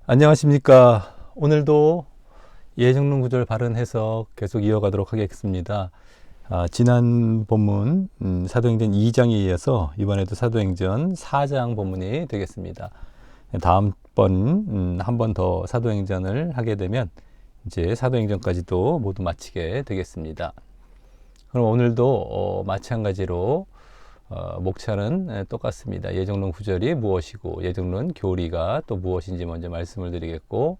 안녕하십니까. 오늘도 예정론 구절 바른 해석 계속 이어가도록 하겠습니다. 지난 본문 사도행전 2장에 이어서 이번에도 사도행전 4장 본문이 되겠습니다. 다음번 한 번 더 사도행전을 하게 되면 이제 사도행전까지도 모두 마치게 되겠습니다. 그럼 오늘도 마찬가지로 목차는 똑같습니다. 예정론 구절이 무엇이고 예정론 교리가 또 무엇인지 먼저 말씀을 드리겠고,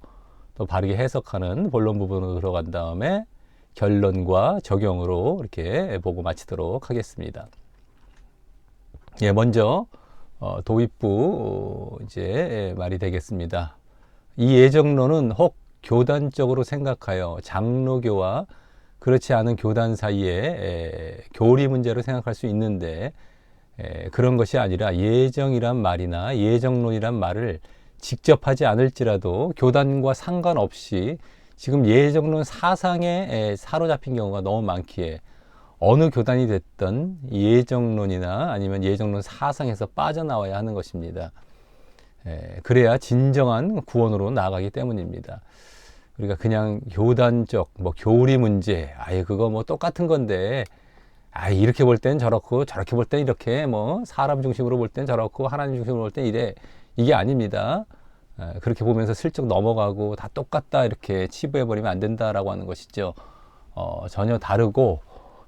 또 바르게 해석하는 본론 부분으로 들어간 다음에 결론과 적용으로 이렇게 보고 마치도록 하겠습니다. 예, 먼저 도입부 이제 말이 되겠습니다. 이 예정론은 혹 교단적으로 생각하여 장로교와 그렇지 않은 교단 사이에 교리 문제로 생각할 수 있는데, 그런 것이 아니라 예정이란 말이나 예정론이란 말을 직접 하지 않을지라도 교단과 상관없이 지금 예정론 사상에 사로잡힌 경우가 너무 많기에 어느 교단이 됐든 예정론이나 아니면 예정론 사상에서 빠져나와야 하는 것입니다. 그래야 진정한 구원으로 나아가기 때문입니다. 우리가 그냥 교단적 교리 문제, 그거 똑같은 건데 이렇게 볼 땐 저렇고 저렇게 볼 땐 이렇게 사람 중심으로 볼 땐 저렇고 하나님 중심으로 볼 땐 이래, 이게 아닙니다. 그렇게 보면서 슬쩍 넘어가고 다 똑같다 이렇게 치부해버리면 안 된다라고 하는 것이죠. 전혀 다르고,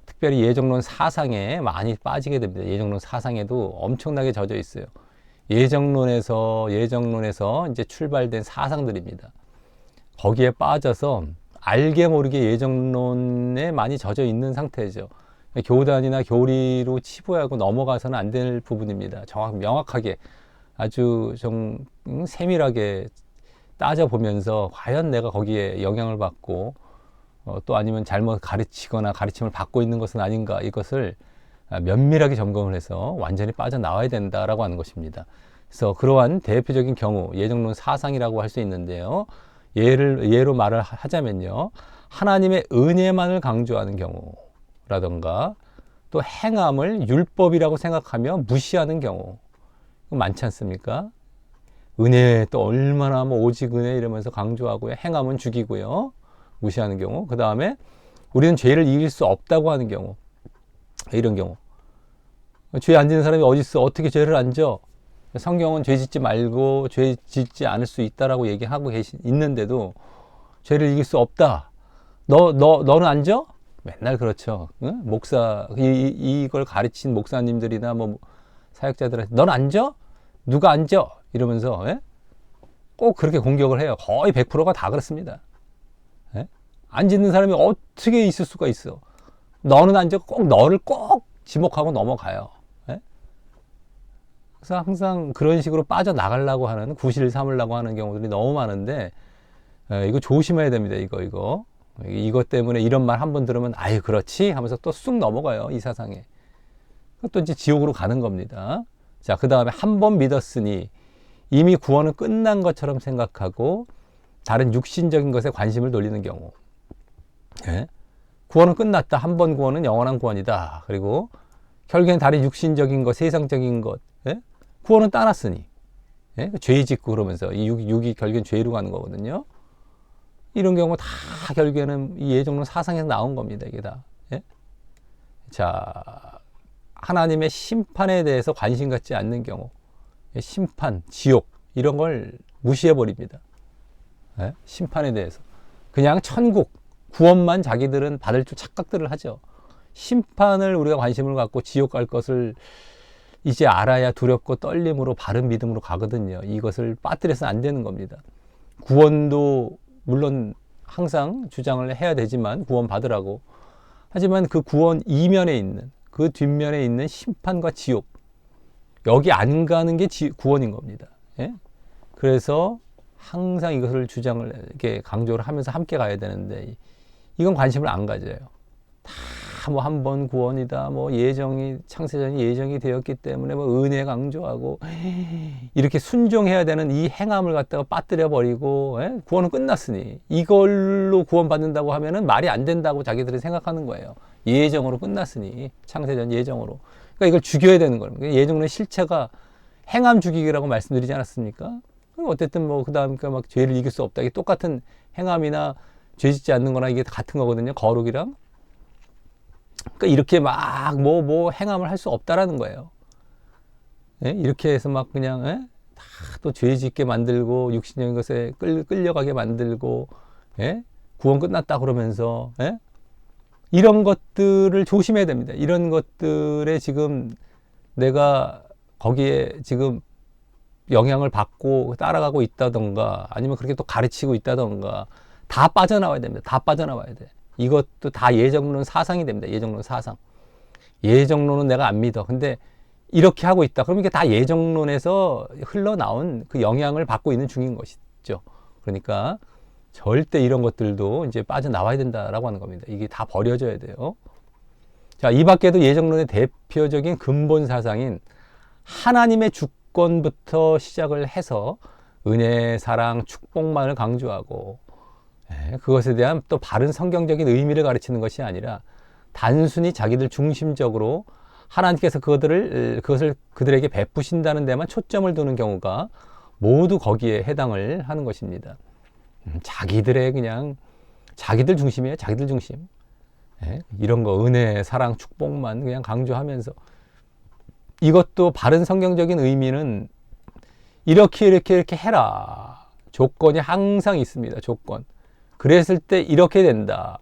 특별히 예정론 사상에 많이 빠지게 됩니다. 예정론 사상에도 엄청나게 젖어 있어요. 예정론에서 이제 출발된 사상들입니다. 거기에 빠져서 알게 모르게 예정론에 많이 젖어 있는 상태죠. 교단이나 교리로 치부하고 넘어가서는 안 될 부분입니다. 명확하게 아주 좀 세밀하게 따져보면서 과연 내가 거기에 영향을 받고 또 아니면 잘못 가르치거나 가르침을 받고 있는 것은 아닌가, 이것을 면밀하게 점검을 해서 완전히 빠져나와야 된다라고 하는 것입니다. 그래서 그러한 대표적인 경우, 예정론 사상이라고 할 수 있는데요. 예로 말을 하자면요, 하나님의 은혜만을 강조하는 경우라던가, 또 행함을 율법이라고 생각하며 무시하는 경우 많지 않습니까? 은혜 또 얼마나 오직 은혜 이러면서 강조하고요, 행함은 죽이고요, 무시하는 경우. 그 다음에 우리는 죄를 이길 수 없다고 하는 경우, 이런 경우. 죄 안 지는 사람이 어디 있어? 어떻게 죄를 안 져? 성경은 죄 짓지 말고 죄 짓지 않을 수 있다라고 얘기하고 있는데도 죄를 이길 수 없다. 너는 안 져? 맨날 그렇죠. 응? 이걸 가르친 목사님들이나 사역자들한테 넌 안 져? 누가 안 져? 이러면서 꼭 그렇게 공격을 해요. 거의 100%가 다 그렇습니다. 안 짓는 사람이 어떻게 있을 수가 있어? 너는 안 져? 꼭 너를 꼭 지목하고 넘어가요. 그래서 항상 그런 식으로 빠져나가려고 하는, 구실 삼으려고 하는 경우들이 너무 많은데, 이거 조심해야 됩니다. 이것 때문에 이런 말 한 번 들으면 그렇지 하면서 또 쑥 넘어가요, 이 사상에. 또 이제 지옥으로 가는 겁니다. 자, 그 다음에 한 번 믿었으니 이미 구원은 끝난 것처럼 생각하고 다른 육신적인 것에 관심을 돌리는 경우. 구원은 끝났다. 한 번 구원은 영원한 구원이다. 그리고 결국엔 다른 육신적인 것, 세상적인 것, 구원은 따놨으니 죄 짓고 그러면서 이 육이 결국엔 죄로 가는 거거든요. 이런 경우 다 결국에는 이 예정론 사상에서 나온 겁니다. 이게 다. 자, 하나님의 심판에 대해서 관심 갖지 않는 경우, 심판, 지옥 이런 걸 무시해 버립니다. 심판에 대해서 그냥 천국, 구원만 자기들은 받을 줄 착각들을 하죠. 심판을 우리가 관심을 갖고 지옥 갈 것을 이제 알아야 두렵고 떨림으로 바른 믿음으로 가거든요. 이것을 빠뜨려서는 안 되는 겁니다. 구원도 물론 항상 주장을 해야 되지만 구원 받으라고. 하지만 그 구원 이면에 있는, 그 뒷면에 있는 심판과 지옥, 여기 안 가는 게 구원인 겁니다. 그래서 항상 이것을 주장을 이렇게 강조를 하면서 함께 가야 되는데, 이건 관심을 안 가져요. 다 한 번 구원이다, 창세전이 예정이 되었기 때문에 은혜 강조하고 이렇게 순종해야 되는 이 행함을 갖다가 빠뜨려 버리고, 구원은 끝났으니 이걸로 구원 받는다고 하면은 말이 안 된다고 자기들이 생각하는 거예요. 예정으로 끝났으니, 창세전 예정으로. 그러니까 이걸 죽여야 되는 거예요. 예정론의 실체가 행함 죽이기라고 말씀드리지 않았습니까? 어쨌든 뭐 그다음 막 죄를 이길 수 없다. 이게 똑같은 행함이나 죄 짓지 않는 거나 이게 같은 거거든요. 거룩이랑. 그러니까 이렇게 막 뭐 행함을 할 수 없다라는 거예요. 예? 이렇게 해서 막 그냥 다 또 죄 짓게 만들고 육신적인 것에 끌려가게 만들고 예? 구원 끝났다 그러면서 예? 이런 것들을 조심해야 됩니다. 이런 것들에 지금 내가 거기에 지금 영향을 받고 따라가고 있다던가 아니면 그렇게 또 가르치고 있다던가 다 빠져나와야 됩니다. 다 빠져나와야 돼. 이것도 다 예정론 사상이 됩니다. 예정론 사상. 예정론은 내가 안 믿어. 근데 이렇게 하고 있다. 그럼 이게 다 예정론에서 흘러나온 그 영향을 받고 있는 중인 것이죠. 그러니까 절대 이런 것들도 이제 빠져나와야 된다라고 하는 겁니다. 이게 다 버려져야 돼요. 자, 이 밖에도 예정론의 대표적인 근본 사상인 하나님의 주권부터 시작을 해서 은혜, 사랑, 축복만을 강조하고 그것에 대한 또 바른 성경적인 의미를 가르치는 것이 아니라 단순히 자기들 중심적으로 하나님께서 그것을 그들에게 베푸신다는 데만 초점을 두는 경우가 모두 거기에 해당을 하는 것입니다. 자기들의 그냥 자기들 중심이에요. 자기들 중심. 이런 거 은혜, 사랑, 축복만 그냥 강조하면서 이것도 바른 성경적인 의미는 이렇게 해라. 조건이 항상 있습니다. 조건. 그랬을 때 이렇게 된다.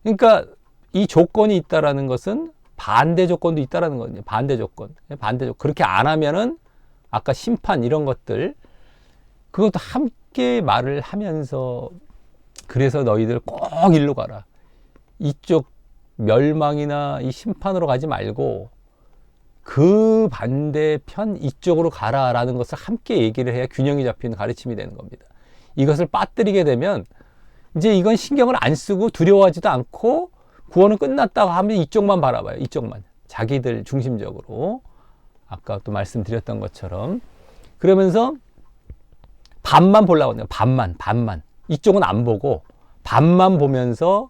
그러니까 이 조건이 있다라는 것은 반대 조건도 있다라는 거거든요. 반대 조건. 그렇게 안 하면은 아까 심판 이런 것들 그것도 함께 말을 하면서 그래서 너희들 꼭 일로 가라. 이쪽 멸망이나 이 심판으로 가지 말고 그 반대편 이쪽으로 가라라는 것을 함께 얘기를 해야 균형이 잡히는 가르침이 되는 겁니다. 이것을 빠뜨리게 되면 이제 이건 신경을 안 쓰고 두려워하지도 않고 구원은 끝났다고 하면 이쪽만 바라봐요. 이쪽만. 자기들 중심적으로. 아까 또 말씀드렸던 것처럼. 그러면서 반만 보려고 하네요. 반만. 이쪽은 안 보고 반만 보면서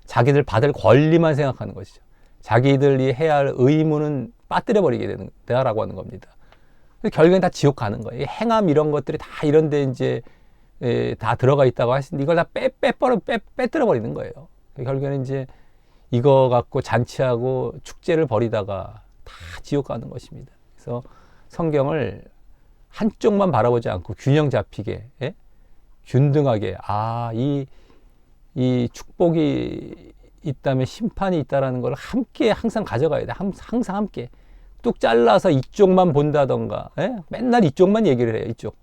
자기들 받을 권리만 생각하는 것이죠. 자기들이 해야 할 의무는 빠뜨려 버리게 되는 데라고 하는 겁니다. 결국엔 다 지옥 가는 거예요. 행함 이런 것들이 다 이런데 이제 다 들어가 있다고 하시는데 이걸 다 빼뜨려 버리는 거예요. 결국에는 이제 이거 갖고 잔치하고 축제를 벌이다가 다 지옥 가는 것입니다. 그래서 성경을 한쪽만 바라보지 않고 균형 잡히게, 균등하게, 이 축복이 있다면 심판이 있다라는 걸 함께 항상 가져가야 돼. 항상 함께. 뚝 잘라서 이쪽만 본다던가, 맨날 이쪽만 얘기를 해요. 이쪽.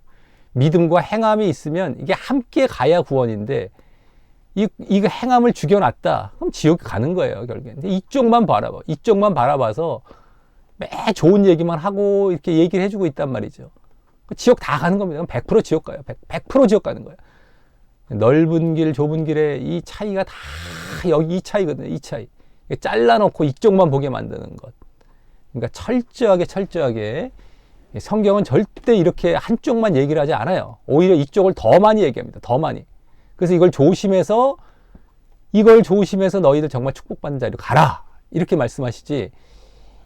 믿음과 행함이 있으면 이게 함께 가야 구원인데, 이거 행함을 죽여놨다. 그럼 지옥 가는 거예요, 결국엔. 이쪽만 바라봐. 이쪽만 바라봐서 매 좋은 얘기만 하고 이렇게 얘기를 해주고 있단 말이죠. 지옥 다 가는 겁니다. 100% 지옥 가요. 100% 지옥 가는 거예요. 넓은 길, 좁은 길에 이 차이가 다 여기 이 차이거든요. 이 차이. 잘라놓고 이쪽만 보게 만드는 것. 그러니까 철저하게 성경은 절대 이렇게 한쪽만 얘기를 하지 않아요. 오히려 이쪽을 더 많이 얘기합니다. 더 많이. 그래서 이걸 조심해서 너희들 정말 축복받는 자리로 가라. 이렇게 말씀하시지.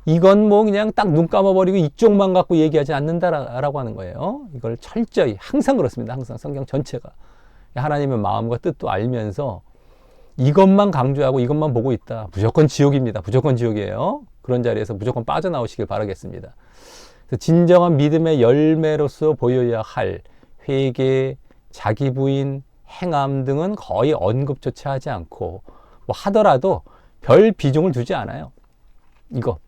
이건 뭐 그냥 딱 눈 감아버리고 이쪽만 갖고 얘기하지 않는다라고 하는 거예요. 이걸 철저히 항상 그렇습니다. 항상 성경 전체가. 하나님의 마음과 뜻도 알면서 이것만 강조하고 이것만 보고 있다. 무조건 지옥입니다. 무조건 지옥이에요. 그런 자리에서 무조건 빠져나오시길 바라겠습니다. 진정한 믿음의 열매로서 보여야 할 회개, 자기 부인, 행함 등은 거의 언급조차 하지 않고 뭐 하더라도 별 비중을 두지 않아요. 이거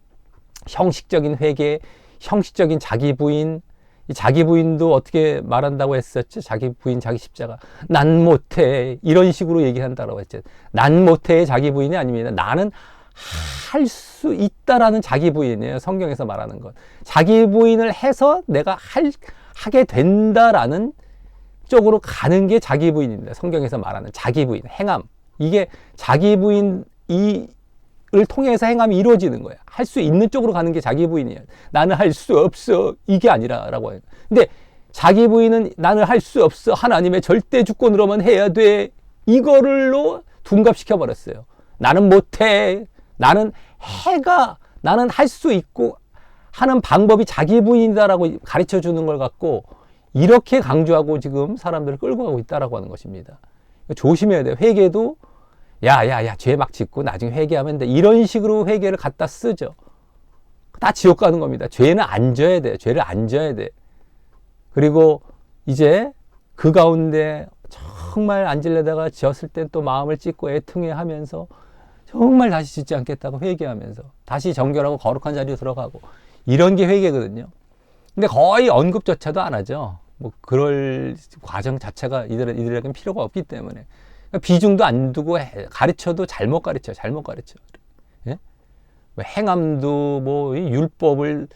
형식적인 회개, 형식적인 자기 부인, 이 자기 부인도 어떻게 말한다고 했었죠? 자기 부인, 자기 십자가. 난 못해. 이런 식으로 얘기한다고 했죠. 난 못해의 자기 부인이 아닙니다. 나는 할 수 있다라는 자기 부인이에요. 성경에서 말하는 것. 자기 부인을 해서 내가 하게 된다라는 쪽으로 가는 게 자기 부인입니다. 성경에서 말하는 자기 부인, 행함. 이게 자기 부인 을 통해서 행함이 이루어지는 거야. 할 수 있는 쪽으로 가는 게 자기 부인이에요. 나는 할 수 없어. 이게 아니라라고 해요. 근데 자기 부인은 나는 할 수 없어. 하나님의 절대 주권으로만 해야 돼. 이거를로 둔갑시켜 버렸어요. 나는 못해. 나는 할 수 있고 하는 방법이 자기 부인이다라고 가르쳐 주는 걸 갖고 이렇게 강조하고 지금 사람들을 끌고 가고 있다라고 하는 것입니다. 조심해야 돼요. 회개도 야야야 죄 막 짓고 나중에 회개하면 돼. 이런 식으로 회개를 갖다 쓰죠. 다 지옥 가는 겁니다. 죄는 안 져야 돼. 죄를 안 져야 돼. 그리고 이제 그 가운데 정말 안 질려다가 지었을 땐 또 마음을 찢고 애통해 하면서 정말 다시 짓지 않겠다고 회개하면서 다시 정결하고 거룩한 자리로 들어가고 이런 게 회개거든요. 근데 거의 언급조차도 안 하죠. 뭐 그럴 과정 자체가 이들에게는 필요가 없기 때문에 비중도 안 두고 가르쳐도 잘못 가르쳐. 예? 행함도 뭐 율법을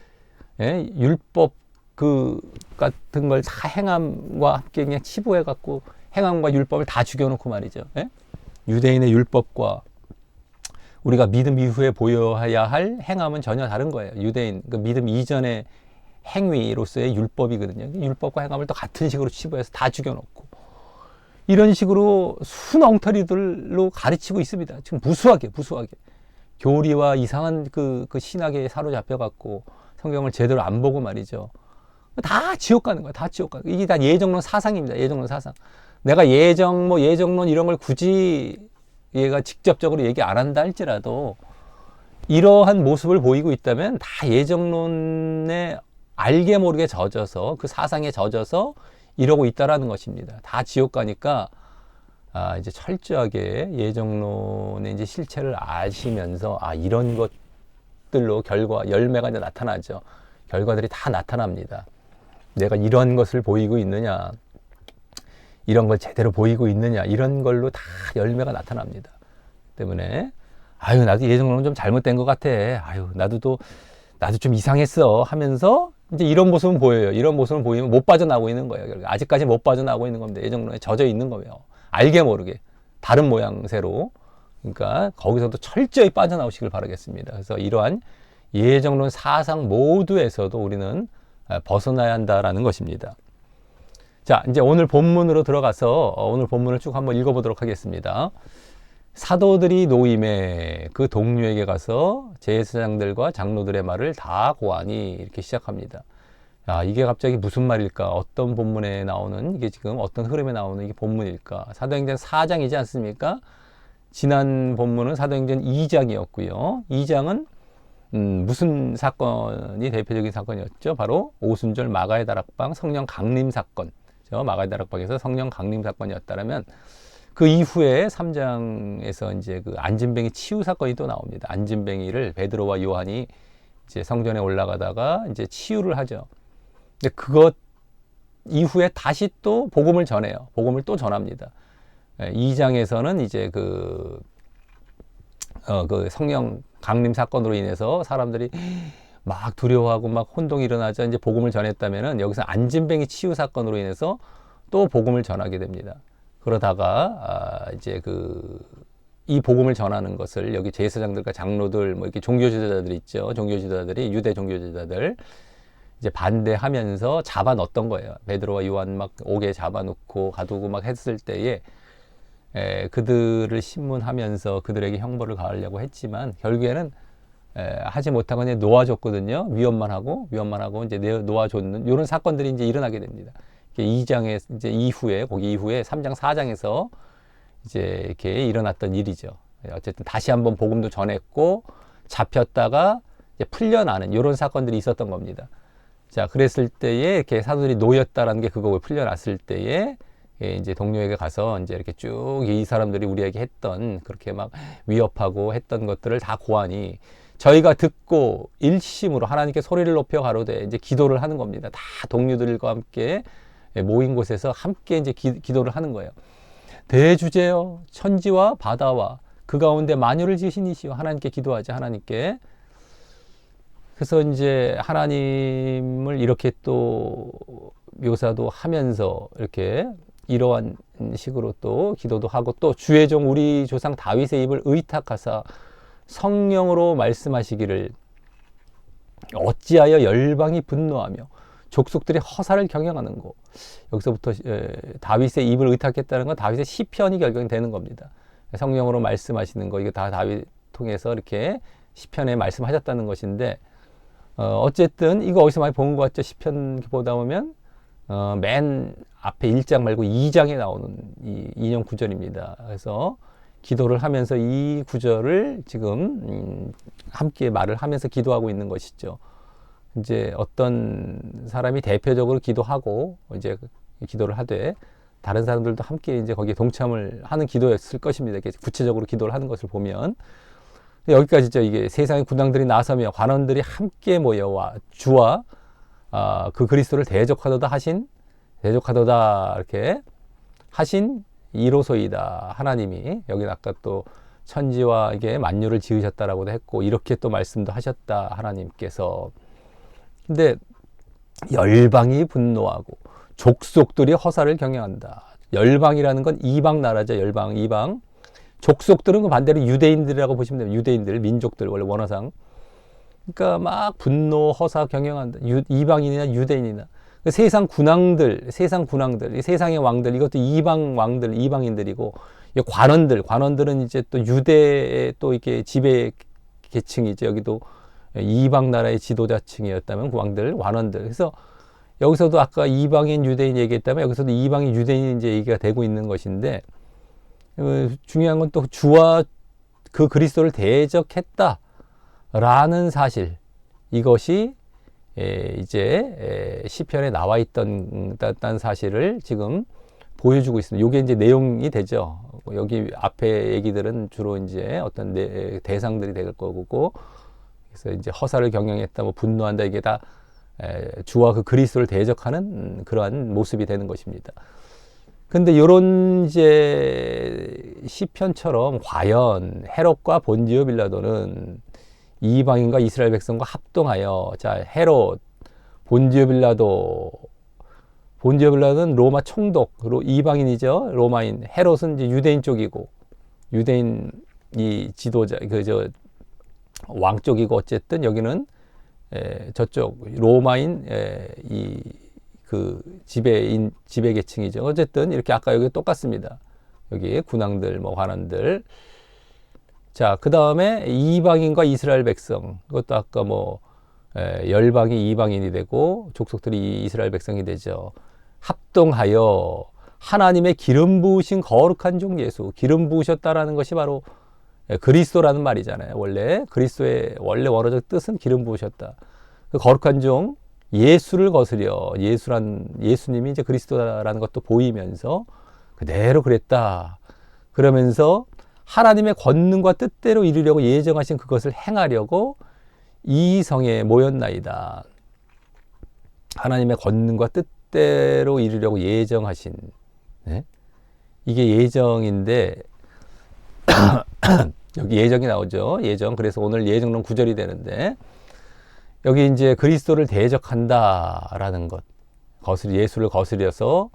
율법 그 같은 걸 다 행함과 함께 그냥 치부해 갖고 행함과 율법을 다 죽여놓고 말이죠. 예? 유대인의 율법과 우리가 믿음 이후에 보여야 할 행함은 전혀 다른 거예요. 유대인 그 믿음 이전의 행위로서의 율법이거든요. 율법과 행함을 또 같은 식으로 치부해서 다 죽여놓고 이런 식으로 순엉터리들로 가르치고 있습니다. 지금 무수하게 교리와 이상한 그 신학에 사로잡혀 갖고 성경을 제대로 안 보고 말이죠. 다 지옥 가는 거야. 다 지옥 가는 거야. 이게 다 예정론 사상입니다. 예정론 사상. 내가 예정론 이런 걸 굳이 얘가 직접적으로 얘기 안 한다 할지라도 이러한 모습을 보이고 있다면 다 예정론에 알게 모르게 젖어서 그 사상에 젖어서 이러고 있다라는 것입니다. 다 지옥 가니까 이제 철저하게 예정론의 이제 실체를 아시면서 이런 것들로 열매가 이제 나타나죠. 결과들이 다 나타납니다. 내가 이런 것을 보이고 있느냐, 이런 걸 제대로 보이고 있느냐, 이런 걸로 다 열매가 나타납니다. 때문에 나도 예정론은 좀 잘못된 것 같아. 나도 좀 이상했어 하면서 이제 이런 모습은 보여요. 이런 모습은 보이면 못 빠져나오고 있는 거예요. 아직까지 못 빠져나오고 있는 겁니다. 예정론에 젖어 있는 거예요. 알게 모르게 다른 모양새로. 그러니까 거기서도 철저히 빠져나오시길 바라겠습니다. 그래서 이러한 예정론 사상 모두에서도 우리는 벗어나야 한다라는 것입니다. 자, 이제 오늘 본문으로 들어가서 오늘 본문을 쭉 한번 읽어보도록 하겠습니다. 사도들이 노임에 그 동료에게 가서 제사장들과 장로들의 말을 다 고하니 이렇게 시작합니다. 이게 갑자기 무슨 말일까? 어떤 본문에 나오는 이게 지금 어떤 흐름에 나오는 이게 본문일까? 사도행전 4장이지 않습니까? 지난 본문은 사도행전 2장이었고요. 2장은 무슨 사건이 대표적인 사건이었죠? 바로 오순절 마가의 다락방 성령 강림 사건. 마가의 다락방에서 성령 강림 사건이었다면 그 이후에 3장에서 이제 그 안진뱅이 치유 사건이 또 나옵니다. 안진뱅이를 베드로와 요한이 이제 성전에 올라가다가 이제 치유를 하죠. 근데 그것 이후에 다시 또 복음을 전해요. 복음을 또 전합니다. 2장에서는 이제 그 성령 강림 사건으로 인해서 사람들이 막 두려워하고 막 혼동이 일어나자 이제 복음을 전했다면은 여기서 안진뱅이 치유 사건으로 인해서 또 복음을 전하게 됩니다. 그러다가 이제 이 복음을 전하는 것을 여기 제사장들과 장로들 뭐 이렇게 종교 지도자들이 있죠. 종교 지도자들이 유대 종교 지도자들 이제 반대하면서 잡아 넣었던 거예요. 베드로와 요한 막 옥에 잡아 놓고 가두고 막 했을 때에 그들을 신문하면서 그들에게 형벌을 가하려고 했지만 결국에는 하지 못하고 그냥 놓아줬거든요. 위험만 하고 이제 놓아줬는 이런 사건들이 이제 일어나게 됩니다. 2장에 이제 거기 이후에 3장 4장에서 이제 이렇게 일어났던 일이죠. 어쨌든 다시 한번 복음도 전했고 잡혔다가 이제 풀려나는 이런 사건들이 있었던 겁니다. 자, 그랬을 때에 이렇게 사도들이 놓였다라는 게 그거 풀려났을 때에 이제 동료에게 가서 이제 이렇게 쭉 이 사람들이 우리에게 했던 그렇게 막 위협하고 했던 것들을 다 고하니 저희가 듣고 일심으로 하나님께 소리를 높여 가로되 이제 기도를 하는 겁니다. 다 동료들과 함께 모인 곳에서 함께 이제 기도를 하는 거예요. 대주제여 천지와 바다와 그 가운데 만유를 지으신 이시여 하나님께 기도하자. 하나님께. 그래서 이제 하나님을 이렇게 또 묘사도 하면서 이렇게 이러한 식으로 또 기도도 하고 또 주의 종 우리 조상 다윗의 입을 의탁하사 성령으로 말씀하시기를 어찌하여 열방이 분노하며 족속들이 허사를 경영하는 거. 여기서부터 다윗의 입을 의탁했다는 건 다윗의 시편이 결정되는 겁니다. 성령으로 말씀하시는 거 이거 다 다윗 통해서 이렇게 시편에 말씀하셨다는 것인데 어쨌든 이거 어디서 많이 본 것 같죠? 시편 보다 보면 맨 앞에 1장 말고 2장에 나오는 이 인용 구절입니다. 그래서 기도를 하면서 이 구절을 지금 함께 말을 하면서 기도하고 있는 것이죠. 이제 어떤 사람이 대표적으로 기도하고 이제 기도를 하되 다른 사람들도 함께 이제 거기에 동참을 하는 기도였을 것입니다. 이렇게 구체적으로 기도를 하는 것을 보면 여기까지죠. 이게 세상의 군왕들이 나서며 관원들이 함께 모여와 주와 그 그리스도를 대적하도다 이렇게 하신 이로소이다. 하나님이 여기는 아까 또 천지와 이게 만유를 지으셨다라고도 했고 이렇게 또 말씀도 하셨다. 하나님께서. 근데 열방이 분노하고 족속들이 허사를 경영한다. 열방이라는 건 이방 나라죠. 열방, 이방. 족속들은 그 반대로 유대인들이라고 보시면 됩니다. 유대인들, 민족들 원래 원어상. 그러니까 막 분노, 허사 경영한다. 이방인이나 유대인이나. 세상 군왕들, 이 세상의 왕들, 이것도 이방 왕들, 이방인들이고, 관원들은 이제 또 유대의 또 이렇게 지배 계층이죠. 여기도 이방 나라의 지도자층이었다면 그 왕들, 관원들. 그래서 여기서도 아까 이방인, 유대인 얘기했다면 여기서도 이방인, 유대인 이제 얘기가 되고 있는 것인데, 중요한 건 또 주와 그 그리스도를 대적했다라는 사실. 이것이 이제 시편에 나와 있던 사실을 지금 보여주고 있습니다. 이게 이제 내용이 되죠. 여기 앞에 얘기들은 주로 이제 어떤 대상들이 될 거고, 그래서 이제 허사를 경영했다, 뭐 분노한다, 이게 다 주와 그 그리스도를 대적하는 그러한 모습이 되는 것입니다. 근데 요런 이제 시편처럼 과연 헤롯과 본디오 빌라도는 이방인과 이스라엘 백성과 합동하여, 자, 헤롯, 본디오 빌라도는 로마 총독, 이방인이죠. 로마인. 헤롯은 이제 유대인 쪽이고, 유대인 이 지도자, 왕 쪽이고, 어쨌든 여기는 저쪽 로마인 이 그 지배 계층이죠. 어쨌든 이렇게 아까 여기 똑같습니다. 여기 군왕들, 뭐 관원들. 자, 그 다음에 이방인과 이스라엘 백성. 그것도 아까 뭐 열방이 이방인이 되고 족속들이 이스라엘 백성이 되죠. 합동하여 하나님의 기름 부으신 거룩한 종 예수. 기름 부으셨다라는 것이 바로 그리스도라는 말이잖아요. 원래 그리스도의 원래 원어적 뜻은 기름 부으셨다. 그 거룩한 종 예수를 거스려, 예수님이 이제 그리스도라는 것도 보이면서 그대로 그랬다. 그러면서 하나님의 권능과 뜻대로 이루려고 예정하신 그것을 행하려고 이 성에 모였나이다. 하나님의 권능과 뜻대로 이루려고 예정하신, 네? 이게 예정인데 여기 예정이 나오죠. 예정. 그래서 오늘 예정론 9절이 되는데 여기 이제 그리스도를 대적한다라는 것, 예수를 거스려서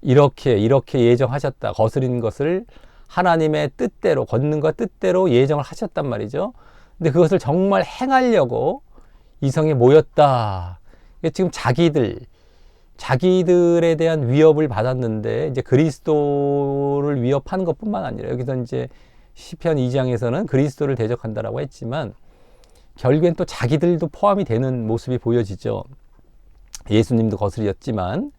이렇게 예정하셨다. 거스린 것을 하나님의 뜻대로, 권능과 뜻대로 예정을 하셨단 말이죠. 근데 그것을 정말 행하려고 이 성에 모였다. 지금 자기들에 대한 위협을 받았는데 이제 그리스도를 위협하는 것뿐만 아니라 여기서 이제 시편 2장에서는 그리스도를 대적한다라고 했지만 결국엔 또 자기들도 포함이 되는 모습이 보여지죠. 예수님도 거스렸지만.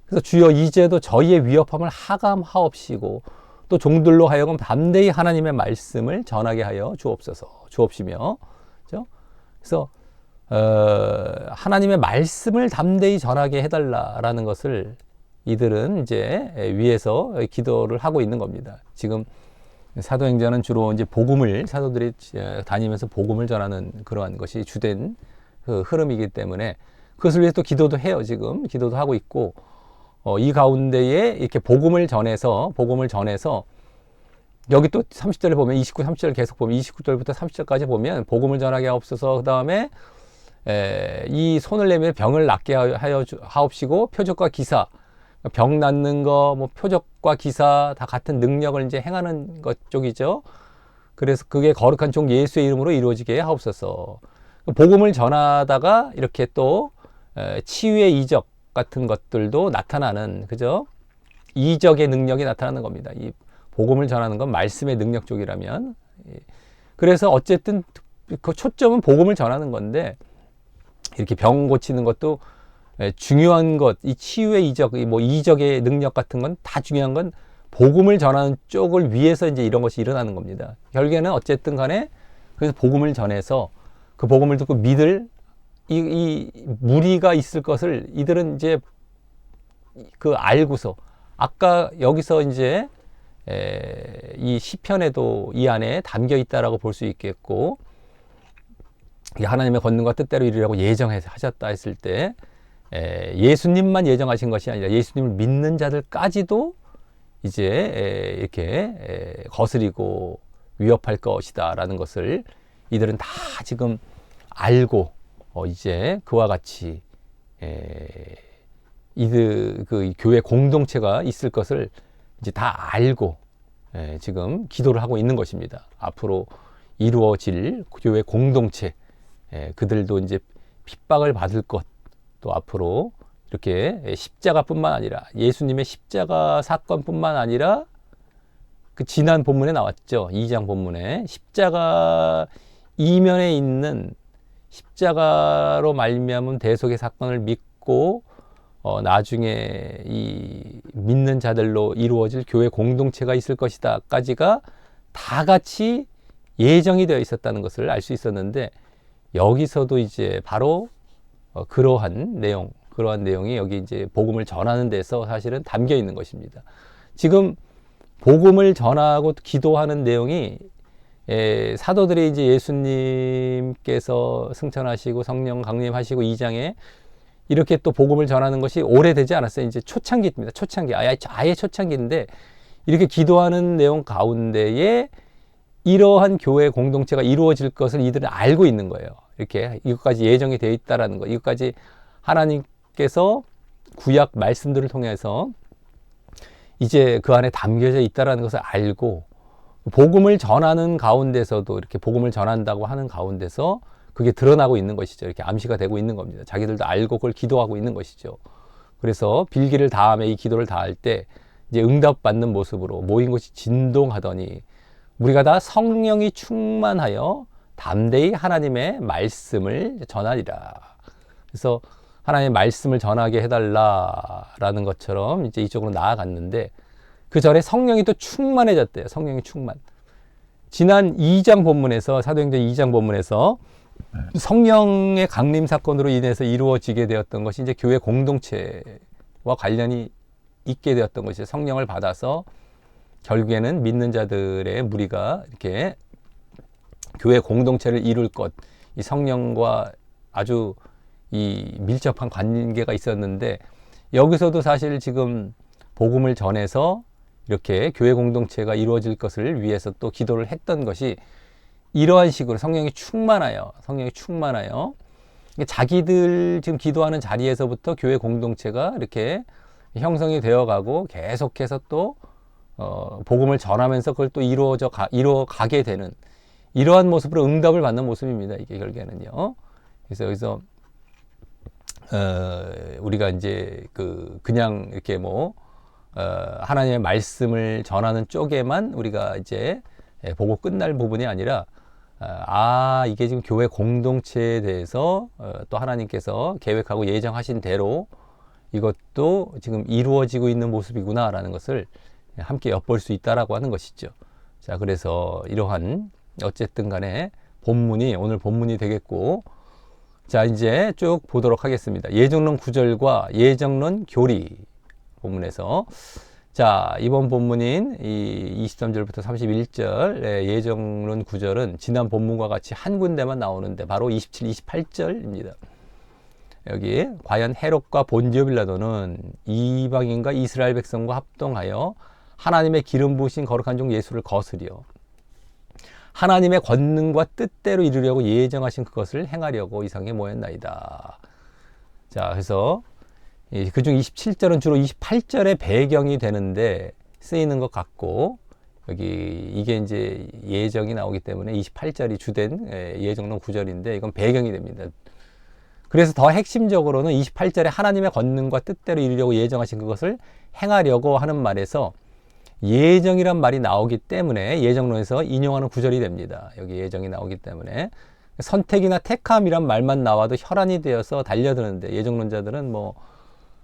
그래서 주여 이제도 저희의 위협함을 하감하옵시고 또 종들로 하여금 담대히 하나님의 말씀을 전하게 하여 주옵시며. 그렇죠? 그래서 하나님의 말씀을 담대히 전하게 해달라라는 것을 이들은 이제 위에서 기도를 하고 있는 겁니다. 지금 사도행전은 주로 이제 사도들이 다니면서 복음을 전하는 그러한 것이 주된 그 흐름이기 때문에 그것을 위해서 또 기도도 해요. 지금 기도도 하고 있고, 이 가운데에 이렇게 복음을 전해서 여기 또 30절을 보면 29, 30절 계속 보면 29절부터 30절까지 보면 복음을 전하게 하옵소서. 그 다음에 이 손을 내밀어 병을 낫게 하여 하옵시고 표적과 기사, 병 낫는 거, 뭐 표적과 기사 다 같은 능력을 이제 행하는 것 쪽이죠. 그래서 그게 거룩한 종 예수의 이름으로 이루어지게 하옵소서. 복음을 전하다가 이렇게 또 치유의 이적 같은 것들도 나타나는, 그죠? 이적의 능력이 나타나는 겁니다. 이 복음을 전하는 건 말씀의 능력 쪽이라면. 그래서 어쨌든 그 초점은 복음을 전하는 건데 이렇게 병 고치는 것도 중요한 것, 이 치유의 이적, 뭐 이적의 능력 같은 건 다 중요한 건 복음을 전하는 쪽을 위해서 이제 이런 것이 일어나는 겁니다. 결국에는 어쨌든 간에 그래서 복음을 전해서 그 복음을 듣고 믿을 이 무리가 있을 것을 이들은 이제 그 알고서 아까 여기서 이제 이 시편에도 이 안에 담겨 있다라고 볼 수 있겠고, 하나님의 권능과 뜻대로 이루려고 예정하셨다 했을 때 예수님만 예정하신 것이 아니라 예수님을 믿는 자들까지도 이제 이렇게 거스리고 위협할 것이다라는 것을 이들은 다 지금 알고 이제 그와 같이 이들 그 교회 공동체가 있을 것을 이제 다 알고 지금 기도를 하고 있는 것입니다. 앞으로 이루어질 교회 공동체, 그들도 이제 핍박을 받을 것, 또 앞으로 이렇게 십자가뿐만 아니라 예수님의 십자가 사건뿐만 아니라 그 지난 본문에 나왔죠. 2장 본문에 십자가 이면에 있는 십자가로 말미암은 대속의 사건을 믿고 나중에 이 믿는 자들로 이루어질 교회 공동체가 있을 것이다까지가 다 같이 예정이 되어 있었다는 것을 알 수 있었는데, 여기서도 이제 바로 그러한 내용이 여기 이제 복음을 전하는 데서 사실은 담겨 있는 것입니다. 지금 복음을 전하고 기도하는 내용이 사도들이 이제 예수님께서 승천하시고 성령 강림하시고 2장에 이렇게 또 복음을 전하는 것이 오래되지 않았어요. 이제 초창기입니다. 초창기. 아예 초창기인데 이렇게 기도하는 내용 가운데에 이러한 교회 공동체가 이루어질 것을 이들은 알고 있는 거예요. 이렇게 이것까지 예정이 되어 있다라는 거. 이것까지 하나님께서 구약 말씀들을 통해서 이제 그 안에 담겨져 있다라는 것을 알고 복음을 전하는 가운데서도 이렇게 복음을 전한다고 하는 가운데서 그게 드러나고 있는 것이죠. 이렇게 암시가 되고 있는 겁니다. 자기들도 알고 그걸 기도하고 있는 것이죠. 그래서 빌기를 다함에 이 기도를 다할 때 이제 응답받는 모습으로 모인 곳이 진동하더니 우리가 다 성령이 충만하여 담대히 하나님의 말씀을 전하리라. 그래서 하나님의 말씀을 전하게 해달라라는 것처럼 이제 이쪽으로 나아갔는데, 그 전에 성령이 또 충만해졌대요. 성령이 충만. 지난 2장 본문에서, 사도행전 2장 본문에서 성령의 강림 사건으로 인해서 이루어지게 되었던 것이 이제 교회 공동체와 관련이 있게 되었던 것이죠. 성령을 받아서 결국에는 믿는 자들의 무리가 이렇게 교회 공동체를 이룰 것, 이 성령과 아주 이 밀접한 관계가 있었는데, 여기서도 사실 지금 복음을 전해서 이렇게 교회 공동체가 이루어질 것을 위해서 또 기도를 했던 것이 이러한 식으로 성령이 충만하여 자기들 지금 기도하는 자리에서부터 교회 공동체가 이렇게 형성이 되어가고 계속해서 또 복음을 전하면서 그걸 또 이루어가게 되는 이러한 모습으로 응답을 받는 모습입니다. 이게 결국에는요. 그래서 여기서 우리가 이제 그냥 이렇게 하나님의 말씀을 전하는 쪽에만 우리가 이제 보고 끝날 부분이 아니라, 이게 지금 교회 공동체에 대해서 또 하나님께서 계획하고 예정하신 대로 이것도 지금 이루어지고 있는 모습이구나라는 것을 함께 엿볼 수 있다라고 하는 것이죠. 자, 그래서 이러한 어쨌든 간에 오늘 본문이 되겠고, 자, 이제 쭉 보도록 하겠습니다. 예정론 구절과 예정론 교리 본문에서, 자, 이번 본문인 이 23절부터 31절 예정론 구절은 지난 본문과 같이 한 군데만 나오는데 바로 27, 28절입니다. 여기 과연 헤롯과 본디오 빌라도는 이방인과 이스라엘 백성과 합동하여 하나님의 기름 부으신 거룩한 종 예수를 거스려 하나님의 권능과 뜻대로 이루려고 예정하신 그것을 행하려고 이 성에 모였나이다. 자, 그래서 그중 27절은 주로 28절의 배경이 되는데 쓰이는 것 같고, 여기 이게 이제 예정이 나오기 때문에 28절이 주된 예정론 구절인데 이건 배경이 됩니다. 그래서 더 핵심적으로는 28절에 하나님의 권능과 뜻대로 이루려고 예정하신 그것을 행하려고 하는 말에서 예정이란 말이 나오기 때문에 예정론에서 인용하는 구절이 됩니다. 여기 예정이 나오기 때문에. 선택이나 택함이란 말만 나와도 혈안이 되어서 달려드는데, 예정론자들은 뭐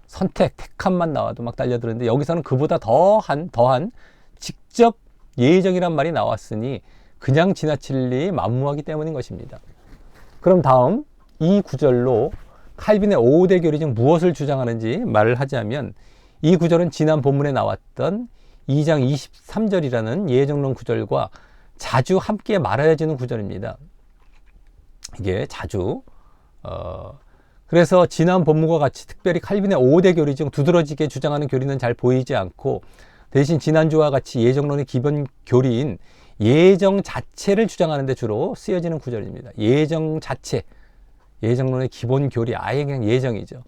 선택, 택함만 나와도 막 달려드는데, 여기서는 그보다 더한 직접 예정이란 말이 나왔으니 그냥 지나칠 리 만무하기 때문인 것입니다. 그럼 다음 이 구절로 칼빈의 5대 교리 중 무엇을 주장하는지 말을 하자면, 이 구절은 지난 본문에 나왔던 2장 23절이라는 예정론 구절과 자주 함께 말하여지는 구절입니다. 이게 자주 그래서 지난 본문과 같이 특별히 칼빈의 5대 교리 중 두드러지게 주장하는 교리는 잘 보이지 않고, 대신 지난주와 같이 예정론의 기본 교리인 예정 자체를 주장하는 데 주로 쓰여지는 구절입니다. 예정 자체, 예정론의 기본 교리, 아예 그냥 예정이죠.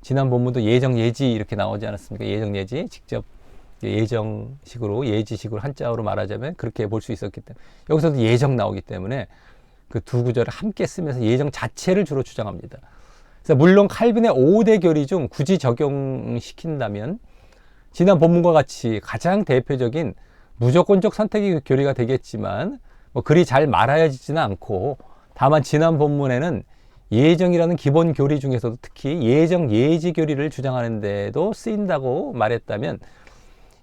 지난 본문도 예정 예지 이렇게 나오지 않았습니까? 예정 예지, 직접 예정식으로, 예지식으로 한자어로 말하자면 그렇게 볼 수 있었기 때문에, 여기서도 예정 나오기 때문에 그 두 구절을 함께 쓰면서 예정 자체를 주로 주장합니다. 그래서 물론 칼빈의 5대 교리 중 굳이 적용시킨다면 지난 본문과 같이 가장 대표적인 무조건적 선택의 교리가 되겠지만, 뭐 그리 잘 말하여지지는 않고, 다만 지난 본문에는 예정이라는 기본 교리 중에서도 특히 예정 예지 교리를 주장하는 데도 쓰인다고 말했다면,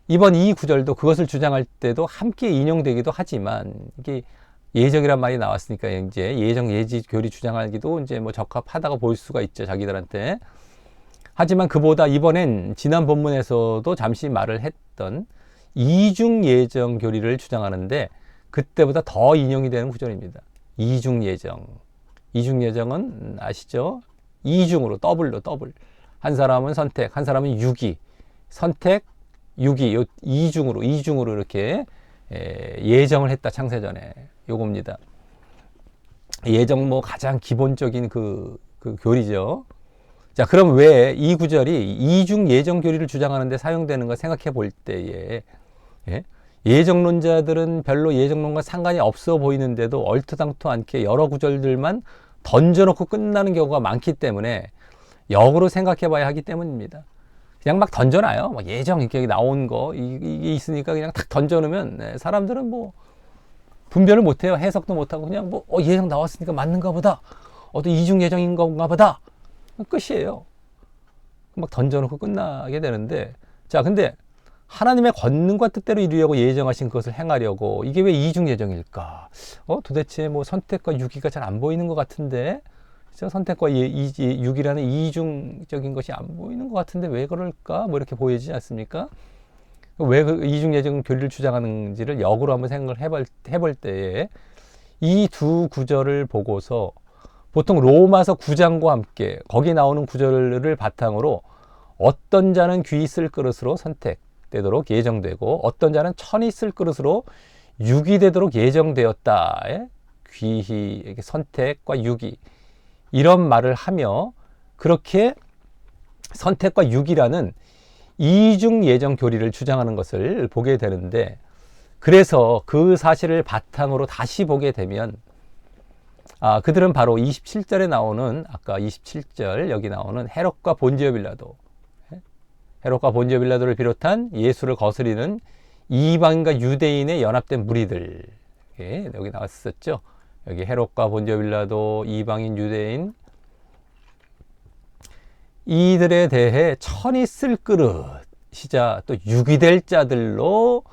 이번 이 구절도 그것을 주장할 때도 함께 인용되기도 하지만, 이게 예정이란 말이 나왔으니까 이제 예정 예지 교리 주장하기도 이제 뭐 적합하다고 볼 수가 있죠, 자기들한테. 하지만 그보다 이번엔 지난 본문에서도 잠시 말을 했던 이중 예정 교리를 주장하는데, 그때보다 더 인용이 되는 구절입니다. 이중 예정. 이중 예정은 아시죠? 이중으로, 더블로, 더블. 한 사람은 선택, 한 사람은 유기. 선택, 유기, 요 이중으로 이렇게 예정을 했다, 창세전에. 요겁니다. 예정 뭐 가장 기본적인 그 교리죠. 자, 그럼 왜 이 구절이 이중 예정 교리를 주장하는데 사용되는가 생각해 볼 때에, 예정론자들은 별로 예정론과 상관이 없어 보이는데도 얼토당토 않게 여러 구절들만 던져놓고 끝나는 경우가 많기 때문에 역으로 생각해 봐야 하기 때문입니다. 그냥 막 던져놔요. 막 예정 이렇게 나온 거 이게 있으니까 그냥 탁 던져놓으면 사람들은 뭐 분별을 못해요. 해석도 못하고 그냥 뭐 예정 나왔으니까 맞는가 보다. 또 이중 예정인 건가 보다. 끝이에요. 막 던져놓고 끝나게 되는데, 자, 근데 하나님의 권능과 뜻대로 이루려고 예정하신 것을 행하려고 이게 왜 이중 예정일까? 도대체 뭐 선택과 유기가 잘 안 보이는 것 같은데, 선택과 유기라는 이중적인 것이 안 보이는 것 같은데 왜 그럴까? 뭐 이렇게 보이지 않습니까? 왜 그 이중 예정 교리를 주장하는지를 역으로 한번 생각을 해볼 때에 이 두 구절을 보고서 보통 로마서 9장과 함께 거기 나오는 구절을 바탕으로 어떤 자는 귀 쓸 그릇으로 선택되도록 예정되고 어떤 자는 천이 쓸 그릇으로 유기되도록 예정되었다. 귀히 선택과 유기 이런 말을 하며 그렇게 선택과 유기라는 이중 예정 교리를 주장하는 것을 보게 되는데, 그래서 그 사실을 바탕으로 다시 보게 되면 그들은 바로 27절에 나오는 아까 27절 여기 나오는 헤롯과 본디오 빌라도, 헤롯과 본디오 빌라도를 비롯한 예수를 거스리는 이방인과 유대인의 연합된 무리들, 여기 나왔었죠. 여기 헤롯과 본디오 빌라도, 이방인, 유대인, 이들에 대해 천이 쓸 그릇이자 또 유기될 자들로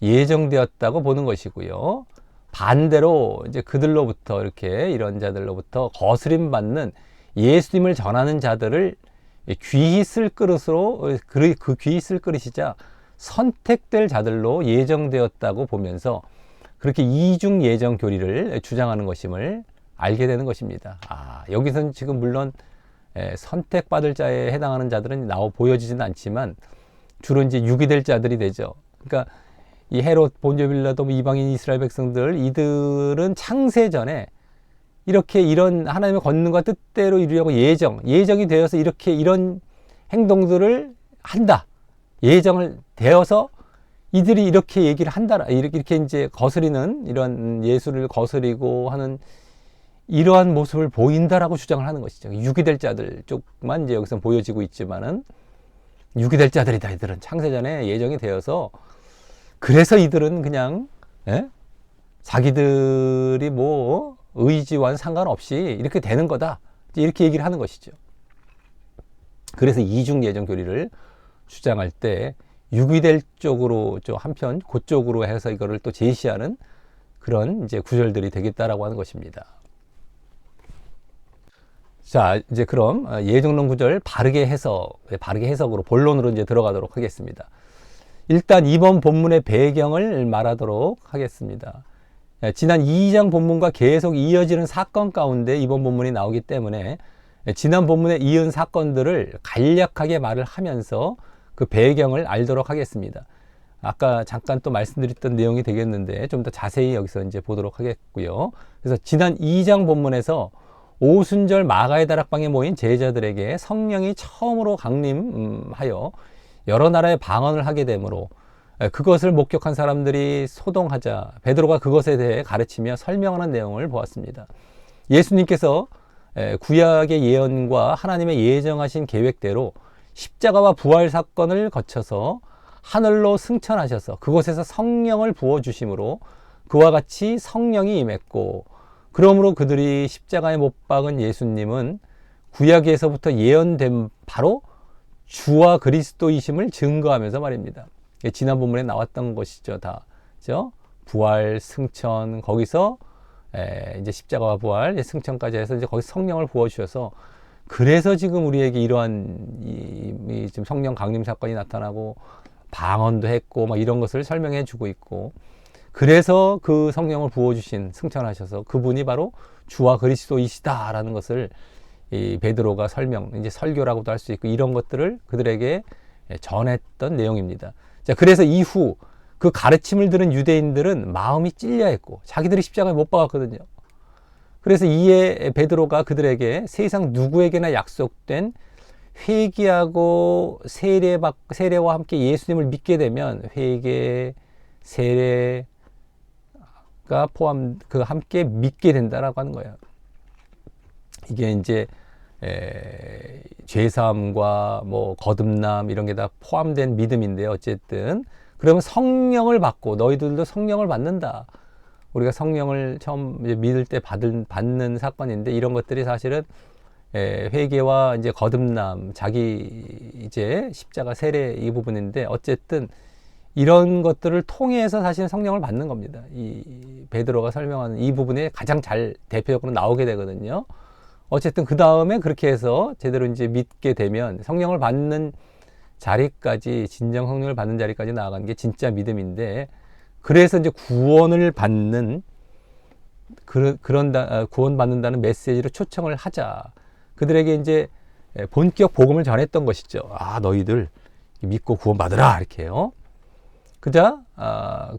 예정되었다고 보는 것이고요. 반대로 이제 그들로부터 이렇게 이런 자들로부터 거스림 받는 예수님을 전하는 자들을 귀히 쓸 그릇으로 그 귀히 쓸 그릇이자 선택될 자들로 예정되었다고 보면서 그렇게 이중 예정 교리를 주장하는 것임을 알게 되는 것입니다. 여기서는 지금 물론 선택받을 자에 해당하는 자들은 보여지지는 않지만 주로 이제 유기될 자들이 되죠. 그러니까 이 헤롯, 본디오 빌라도, 이방인 이스라엘 백성들, 이들은 창세 전에 이렇게 이런 하나님의 권능과 뜻대로 이루려고 예정이 되어서 이렇게 이런 행동들을 한다. 예정을 되어서 이들이 이렇게 얘기를 한다. 이렇게 이제 거스리는 이런 예수를 거스리고 하는 이러한 모습을 보인다라고 주장을 하는 것이죠. 유기될 자들 쪽만 이제 여기서 보여지고 있지만은 유기될 자들이다. 이들은 창세전에 예정이 되어서 그래서 이들은 그냥 자기들이 뭐 의지와는 상관없이 이렇게 되는 거다. 이렇게 얘기를 하는 것이죠. 그래서 이중 예정 교리를 주장할 때 유기될 쪽으로 좀 한편 그쪽으로 해서 이거를 또 제시하는 그런 이제 구절들이 되겠다라고 하는 것입니다. 자, 이제 그럼 예정론 구절 바르게 해석으로 본론으로 이제 들어가도록 하겠습니다. 일단 이번 본문의 배경을 말하도록 하겠습니다. 지난 2장 본문과 계속 이어지는 사건 가운데 이번 본문이 나오기 때문에 지난 본문에 이은 사건들을 간략하게 말을 하면서 그 배경을 알도록 하겠습니다. 아까 잠깐 또 말씀드렸던 내용이 되겠는데 좀 더 자세히 여기서 이제 보도록 하겠고요. 그래서 지난 2장 본문에서 오순절 마가의 다락방에 모인 제자들에게 성령이 처음으로 강림하여 여러 나라의 방언을 하게 되므로 그것을 목격한 사람들이 소동하자 베드로가 그것에 대해 가르치며 설명하는 내용을 보았습니다. 예수님께서 구약의 예언과 하나님의 예정하신 계획대로 십자가와 부활 사건을 거쳐서 하늘로 승천하셔서 그곳에서 성령을 부어주심으로 그와 같이 성령이 임했고, 그러므로 그들이 십자가에 못 박은 예수님은 구약에서부터 예언된 바로 주와 그리스도이심을 증거하면서 말입니다. 지난 본문에 나왔던 것이죠, 다. 그죠? 부활, 승천, 거기서 이제 십자가와 부활, 승천까지 해서 이제 거기 성령을 부어주셔서, 그래서 지금 우리에게 이러한 지금 성령 강림 사건이 나타나고 방언도 했고 막 이런 것을 설명해 주고 있고, 그래서 그 성령을 부어주신, 승천하셔서 그분이 바로 주와 그리스도이시다라는 것을 이 베드로가 이제 설교라고도 할 수 있고, 이런 것들을 그들에게 전했던 내용입니다. 자, 그래서 이후 그 가르침을 들은 유대인들은 마음이 찔려 했고, 자기들이 십자가에 못 박았거든요. 그래서 이에 베드로가 그들에게 세상 누구에게나 약속된 회개하고 세례와 함께 예수님을 믿게 되면 회개, 세례가 함께 믿게 된다라고 하는 거예요. 이게 이제 죄사함과 뭐 거듭남 이런 게 다 포함된 믿음인데요. 어쨌든 그러면 성령을 받고, 너희들도 성령을 받는다. 우리가 성령을 처음 믿을 때 받는 사건인데, 이런 것들이 사실은 회개와 이제 거듭남, 자기 이제 십자가 세례 이 부분인데, 어쨌든 이런 것들을 통해서 사실 성령을 받는 겁니다. 이 베드로가 설명하는 이 부분에 가장 잘 대표적으로 나오게 되거든요. 어쨌든 그 다음에 그렇게 해서 제대로 이제 믿게 되면 성령을 받는 자리까지, 진정 성령을 받는 자리까지 나아가는 게 진짜 믿음인데, 그래서 이제 구원을 받는 구원받는다는 메시지로 초청을 하자. 그들에게 이제 본격 복음을 전했던 것이죠. 아, 너희들 믿고 구원받으라, 이렇게요. 그자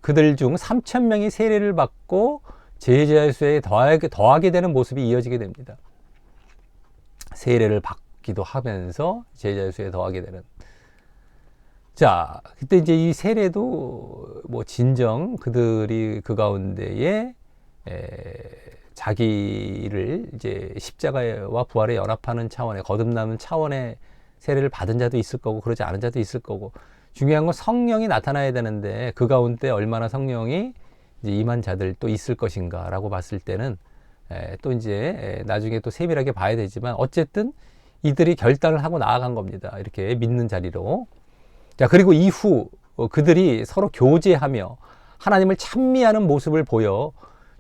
그들 중 3,000명이 세례를 받고 제자 수에 더하게 되는 모습이 이어지게 됩니다. 세례를 받기도 하면서 제자 수에 더하게 되는. 자, 그때 이제 이 세례도 뭐 진정 그들이 그 가운데에 자기를 이제 십자가와 부활에 연합하는 차원의, 거듭나는 차원의 세례를 받은 자도 있을 거고 그러지 않은 자도 있을 거고, 중요한 건 성령이 나타나야 되는데 그 가운데 얼마나 성령이 이제 임한 자들도 있을 것인가라고 봤을 때는 또 이제 나중에 또 세밀하게 봐야 되지만, 어쨌든 이들이 결단을 하고 나아간 겁니다. 이렇게 믿는 자리로. 자, 그리고 이후 그들이 서로 교제하며 하나님을 찬미하는 모습을 보여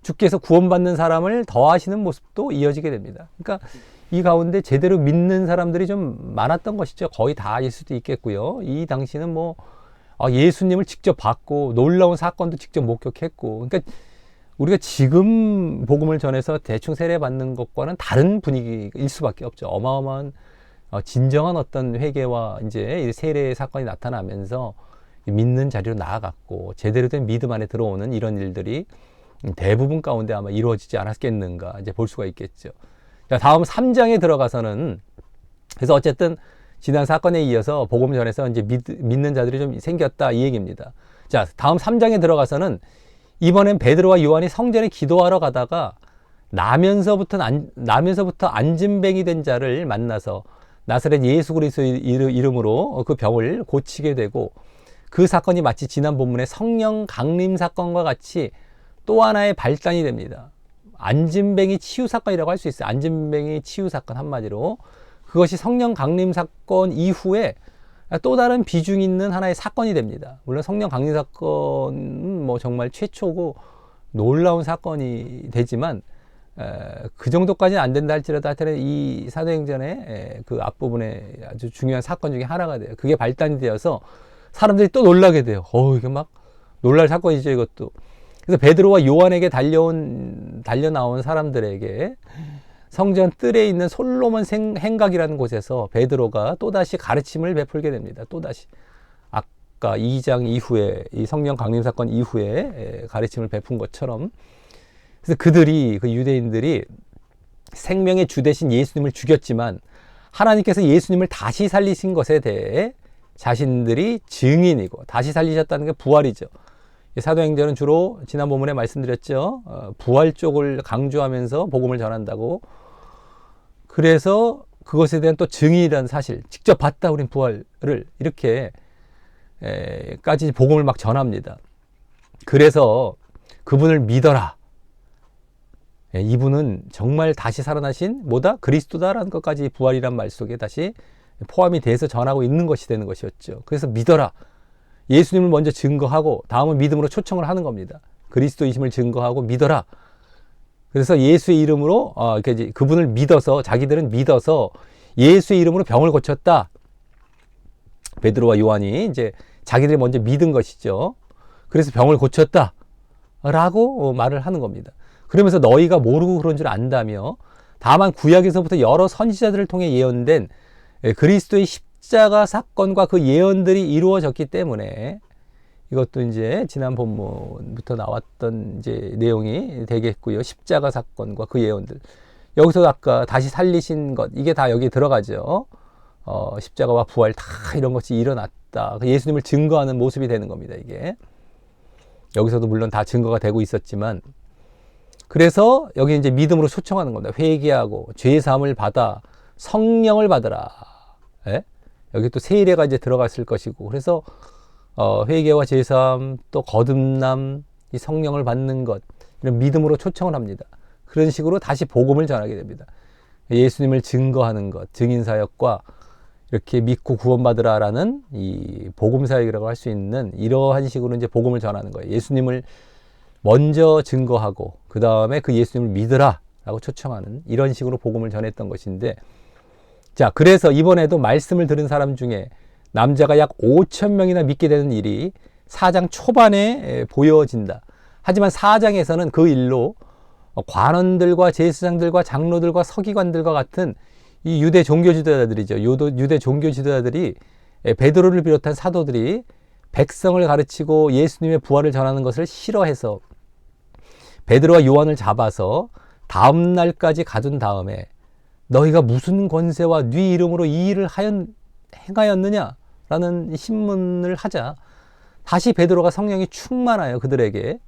주께서 구원받는 사람을 더하시는 모습도 이어지게 됩니다. 그러니까 이 가운데 제대로 믿는 사람들이 좀 많았던 것이죠. 거의 다일 수도 있겠고요. 이 당시는 뭐 예수님을 직접 봤고 놀라운 사건도 직접 목격했고, 그러니까 우리가 지금 복음을 전해서 대충 세례 받는 것과는 다른 분위기일 수밖에 없죠. 어마어마한 진정한 어떤 회개와 이제 세례 사건이 나타나면서 믿는 자리로 나아갔고, 제대로 된 믿음 안에 들어오는 이런 일들이 대부분 가운데 아마 이루어지지 않았겠는가 이제 볼 수가 있겠죠. 자, 다음 3장에 들어가서는, 그래서 어쨌든 지난 사건에 이어서 복음 전에서 이제 믿는 자들이 좀 생겼다 이 얘기입니다. 자, 다음 3장에 들어가서는 이번엔 베드로와 요한이 성전에 기도하러 가다가 나면서부터 안진뱅이 된 자를 만나서 나사렛 예수 그리스도의 이름으로 그 병을 고치게 되고, 그 사건이 마치 지난 본문의 성령 강림 사건과 같이 또 하나의 발단이 됩니다. 안진뱅이 치유 사건이라고 할 수 있어요. 안진뱅이 치유 사건 한마디로. 그것이 성령 강림 사건 이후에 또 다른 비중 있는 하나의 사건이 됩니다. 물론 성령 강림 사건은 뭐 정말 최초고 놀라운 사건이 되지만 그 정도까지는 안 된다 할지라도 하여튼 이 사도행전의 그 앞부분에 아주 중요한 사건 중에 하나가 돼요. 그게 발단이 되어서 사람들이 또 놀라게 돼요. 이게 막 놀랄 사건이죠, 이것도. 그래서 베드로와 요한에게 달려 나온 사람들에게 성전 뜰에 있는 솔로몬 행각이라는 곳에서 베드로가 또다시 가르침을 베풀게 됩니다. 또다시. 아까 2장 이후에, 이 성령 강림 사건 이후에 가르침을 베푼 것처럼. 그래서 그들이, 그 유대인들이 생명의 주 대신 예수님을 죽였지만 하나님께서 예수님을 다시 살리신 것에 대해 자신들이 증인이고, 다시 살리셨다는 게 부활이죠. 사도행전은 주로 지난 본문에 말씀드렸죠. 부활 쪽을 강조하면서 복음을 전한다고. 그래서 그것에 대한 또 증인이라는 사실, 직접 봤다 우린 부활을, 이렇게 까지 복음을 막 전합니다. 그래서 그분을 믿어라. 이분은 정말 다시 살아나신 뭐다? 그리스도다라는 것까지 부활이란 말 속에 다시 포함이 돼서 전하고 있는 것이 되는 것이었죠. 그래서 믿어라. 예수님을 먼저 증거하고 다음은 믿음으로 초청을 하는 겁니다. 그리스도이심을 증거하고 믿어라. 그래서 예수의 이름으로 그분을 믿어서, 자기들은 믿어서 예수의 이름으로 병을 고쳤다. 베드로와 요한이 이제 자기들이 먼저 믿은 것이죠. 그래서 병을 고쳤다 라고 말을 하는 겁니다. 그러면서 너희가 모르고 그런 줄 안다며, 다만 구약에서부터 여러 선지자들을 통해 예언된 그리스도의 십자가 사건과 그 예언들이 이루어졌기 때문에, 이것도 이제 지난 본문부터 나왔던 이제 내용이 되겠고요. 십자가 사건과 그 예언들. 여기서 아까 다시 살리신 것, 이게 다 여기 들어가죠. 십자가와 부활 다 이런 것이 일어났다. 예수님을 증거하는 모습이 되는 겁니다, 이게. 여기서도 물론 다 증거가 되고 있었지만, 그래서 여기 이제 믿음으로 초청하는 겁니다. 회개하고 죄사함을 받아 성령을 받으라. 예? 여기 또 세례가 이제 들어갔을 것이고, 그래서 회개와 제사함, 또 거듭남, 이 성령을 받는 것, 이런 믿음으로 초청을 합니다. 그런 식으로 다시 복음을 전하게 됩니다. 예수님을 증거하는 것, 증인사역과 이렇게 믿고 구원받으라라는 이 복음사역이라고 할 수 있는 이러한 식으로 이제 복음을 전하는 거예요. 예수님을 먼저 증거하고 그 다음에 그 예수님을 믿으라라고 초청하는 이런 식으로 복음을 전했던 것인데, 자, 그래서 이번에도 말씀을 들은 사람 중에 남자가 약 5천 명이나 믿게 되는 일이 4장 초반에 보여진다. 하지만 4장에서는 그 일로 관원들과 제사장들과 장로들과 서기관들과 같은 이 유대 종교 지도자들이죠. 유대 종교 지도자들이, 베드로를 비롯한 사도들이 백성을 가르치고 예수님의 부활을 전하는 것을 싫어해서 베드로와 요한을 잡아서 다음 날까지 가둔 다음에 너희가 무슨 권세와 네 이름으로 이 일을 행하였느냐? 라는 신문을 하자 다시 베드로가 성령이 충만하여 그들에게,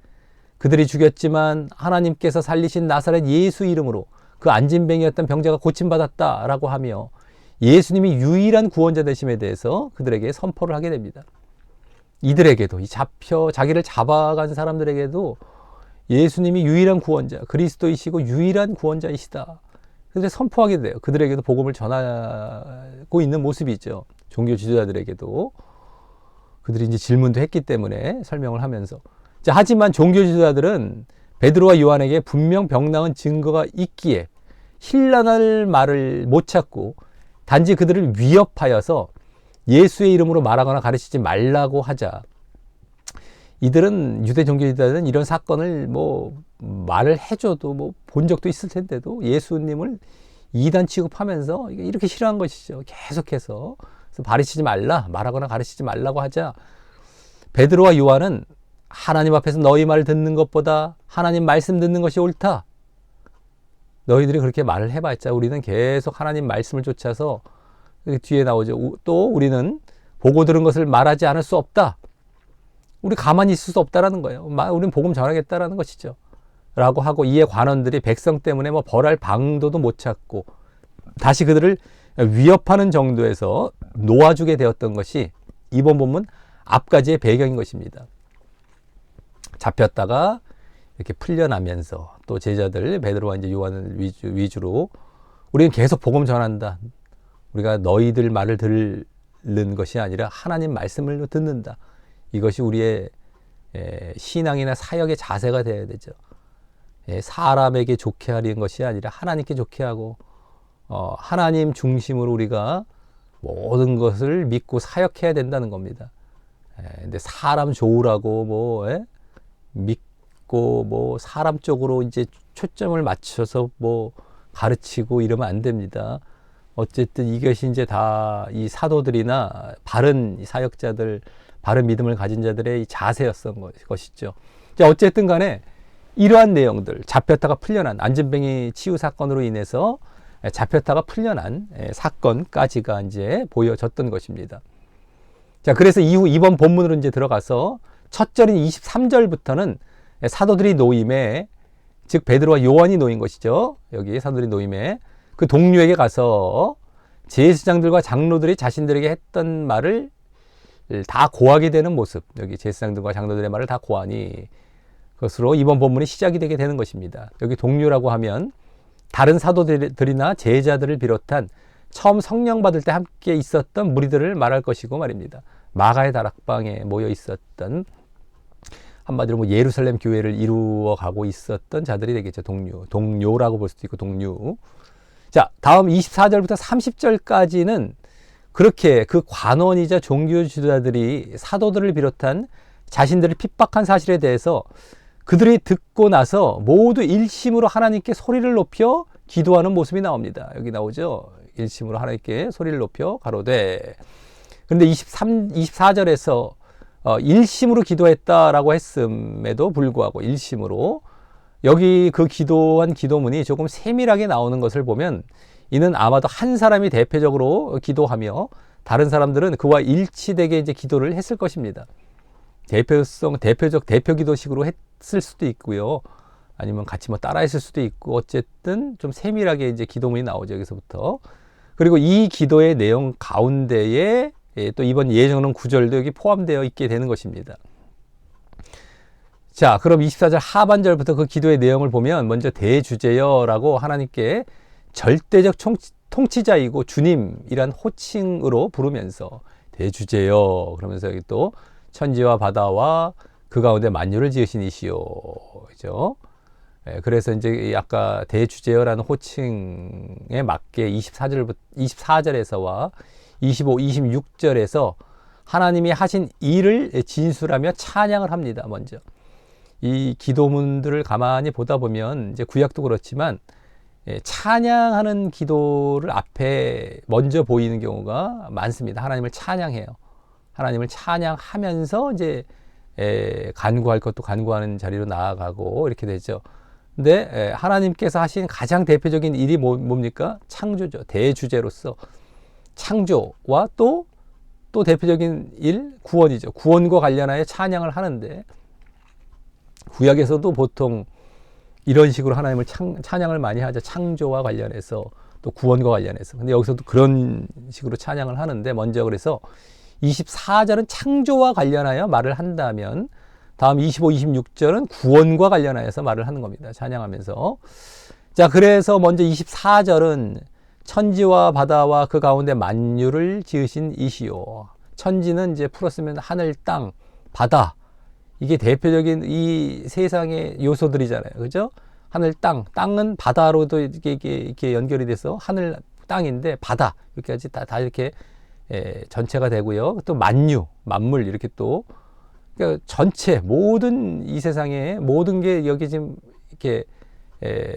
그들이 죽였지만 하나님께서 살리신 나사렛 예수 이름으로 그 안진뱅이였던 병자가 고침받았다라고 하며 예수님이 유일한 구원자 되심에 대해서 그들에게 선포를 하게 됩니다. 이들에게도, 자기를 잡아간 사람들에게도 예수님이 유일한 구원자, 그리스도이시고 유일한 구원자이시다. 그들이 선포하게 돼요. 그들에게도 복음을 전하고 있는 모습이죠. 종교 지도자들에게도. 그들이 이제 질문도 했기 때문에 설명을 하면서. 자, 하지만 종교 지도자들은 베드로와 요한에게 분명 병나은 증거가 있기에 힐난할 말을 못 찾고 단지 그들을 위협하여서 예수의 이름으로 말하거나 가르치지 말라고 하자, 이들은, 유대 종교 지도자들은 이런 사건을 뭐 말을 해줘도 뭐 본 적도 있을 텐데도 예수님을 이단 취급하면서 이렇게 싫어한 것이죠. 계속해서. 그래서 가르치지 말라, 말하거나 가르치지 말라고 하자 베드로와 요한은 하나님 앞에서 너희 말을 듣는 것보다 하나님 말씀 듣는 것이 옳다. 너희들이 그렇게 말을 해봤자 우리는 계속 하나님 말씀을 쫓아서, 뒤에 나오죠. 또 우리는 보고 들은 것을 말하지 않을 수 없다. 우리 가만히 있을 수 없다라는 거예요. 우리는 복음 전하겠다라는 것이죠. 라고 하고, 이에 관원들이 백성 때문에 뭐 벌할 방도도 못 찾고 다시 그들을 위협하는 정도에서 놓아주게 되었던 것이 이번 본문 앞까지의 배경인 것입니다. 잡혔다가 이렇게 풀려나면서 또 제자들 베드로와 이제 요한을 위주로 우리는 계속 복음 전한다. 우리가 너희들 말을 듣는 것이 아니라 하나님 말씀을 듣는다. 이것이 우리의 신앙이나 사역의 자세가 되어야 되죠. 사람에게 좋게 하려는 것이 아니라 하나님께 좋게 하고 하나님 중심으로 우리가 모든 것을 믿고 사역해야 된다는 겁니다. 근데 사람 좋으라고 믿고 사람 쪽으로 이제 초점을 맞춰서 가르치고 이러면 안 됩니다. 어쨌든 이것이 이제 다 이 사도들이나 바른 사역자들, 바른 믿음을 가진 자들의 자세였던 것이죠. 어쨌든 간에 이러한 내용들, 잡혔다가 풀려난 안전뱅이 치유 사건으로 인해서 잡혔다가 풀려난 사건까지가 이제 보여졌던 것입니다. 자, 그래서 이번 본문으로 이제 들어가서 첫 절인 23절부터는 사도들이 노임에, 즉 베드로와 요한이 놓인 것이죠. 여기 사도들이 노임에 그 동료에게 가서 제사장들과 장로들이 자신들에게 했던 말을 다 고하게 되는 모습. 여기 제사장들과 장로들의 말을 다 고하니 그것으로 이번 본문이 시작이 되게 되는 것입니다. 여기 동료라고 하면 다른 사도들이나 제자들을 비롯한 처음 성령 받을 때 함께 있었던 무리들을 말할 것이고 말입니다. 마가의 다락방에 모여 있었던, 한마디로 예루살렘 교회를 이루어 가고 있었던 자들이 되겠죠. 동료라고 볼 수도 있고 동료. 자, 다음 24절부터 30절까지는 그렇게 그 관원이자 종교 지도자들이 사도들을 비롯한 자신들을 핍박한 사실에 대해서 그들이 듣고 나서 모두 일심으로 하나님께 소리를 높여 기도하는 모습이 나옵니다. 여기 나오죠. 일심으로 하나님께 소리를 높여 가로되. 그런데 24절에서 일심으로 기도했다라고 했음에도 불구하고 일심으로, 여기 그 기도한 기도문이 조금 세밀하게 나오는 것을 보면 이는 아마도 한 사람이 대표적으로 기도하며 다른 사람들은 그와 일치되게 이제 기도를 했을 것입니다. 대표 기도식으로 했을 수도 있고요. 아니면 같이 따라 했을 수도 있고, 어쨌든 좀 세밀하게 이제 기도문이 나오죠. 여기서부터. 그리고 이 기도의 내용 가운데에 또 이번 예정론 9절도 여기 포함되어 있게 되는 것입니다. 자, 그럼 24절 하반절부터 그 기도의 내용을 보면 먼저 대주제여라고 하나님께 절대적 통치자이고 주님이란 호칭으로 부르면서 대주제여, 그러면서 여기 또 천지와 바다와 그 가운데 만유를 지으신 이시요. 그죠? 그래서 이제 아까 대주제여라는 호칭에 맞게 24절에서와 25, 26절에서 하나님이 하신 일을 진술하며 찬양을 합니다. 먼저. 이 기도문들을 가만히 보다 보면 이제 구약도 그렇지만 찬양하는 기도를 앞에 먼저 보이는 경우가 많습니다. 하나님을 찬양해요. 하나님을 찬양하면서 이제 간구할 것도 간구하는 자리로 나아가고 이렇게 되죠. 근데 하나님께서 하신 가장 대표적인 일이 뭡니까? 창조죠. 대주제로서 창조와 또 대표적인 일, 구원이죠. 구원과 관련하여 찬양을 하는데, 구약에서도 보통 이런 식으로 하나님을 찬양을 많이 하죠. 창조와 관련해서 또 구원과 관련해서. 근데 여기서도 그런 식으로 찬양을 하는데, 먼저 그래서 24절은 창조와 관련하여 말을 한다면 다음 25, 26절은 구원과 관련하여서 말을 하는 겁니다. 찬양하면서. 자, 그래서 먼저 24절은 천지와 바다와 그 가운데 만유를 지으신 이시요. 천지는 이제 풀었으면 하늘, 땅, 바다. 이게 대표적인 이 세상의 요소들이잖아요. 그죠? 하늘, 땅은 바다로도 이렇게 연결이 돼서 하늘, 땅인데 바다. 이렇게까지 다 이렇게 전체가 되고요. 또 만물 이렇게 또 그러니까 전체 모든 이 세상의 모든 게 여기 지금 이렇게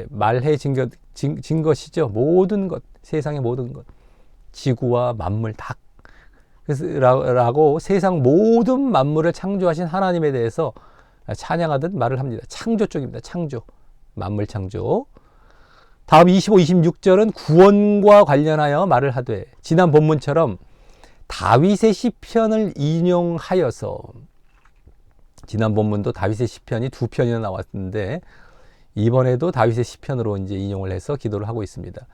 말해진 것이죠. 모든 것, 세상의 모든 것, 지구와 만물 다. 그래서 라고 세상 모든 만물을 창조하신 하나님에 대해서 찬양하듯 말을 합니다. 창조 쪽입니다. 창조, 만물 창조. 다음 25, 26절은 구원과 관련하여 말을 하되, 지난 본문처럼 다윗의 시편을 인용하여서, 지난 본문도 다윗의 시편이 2편이나 나왔는데 이번에도 다윗의 시편으로 이제 인용을 해서 기도를 하고 있습니다.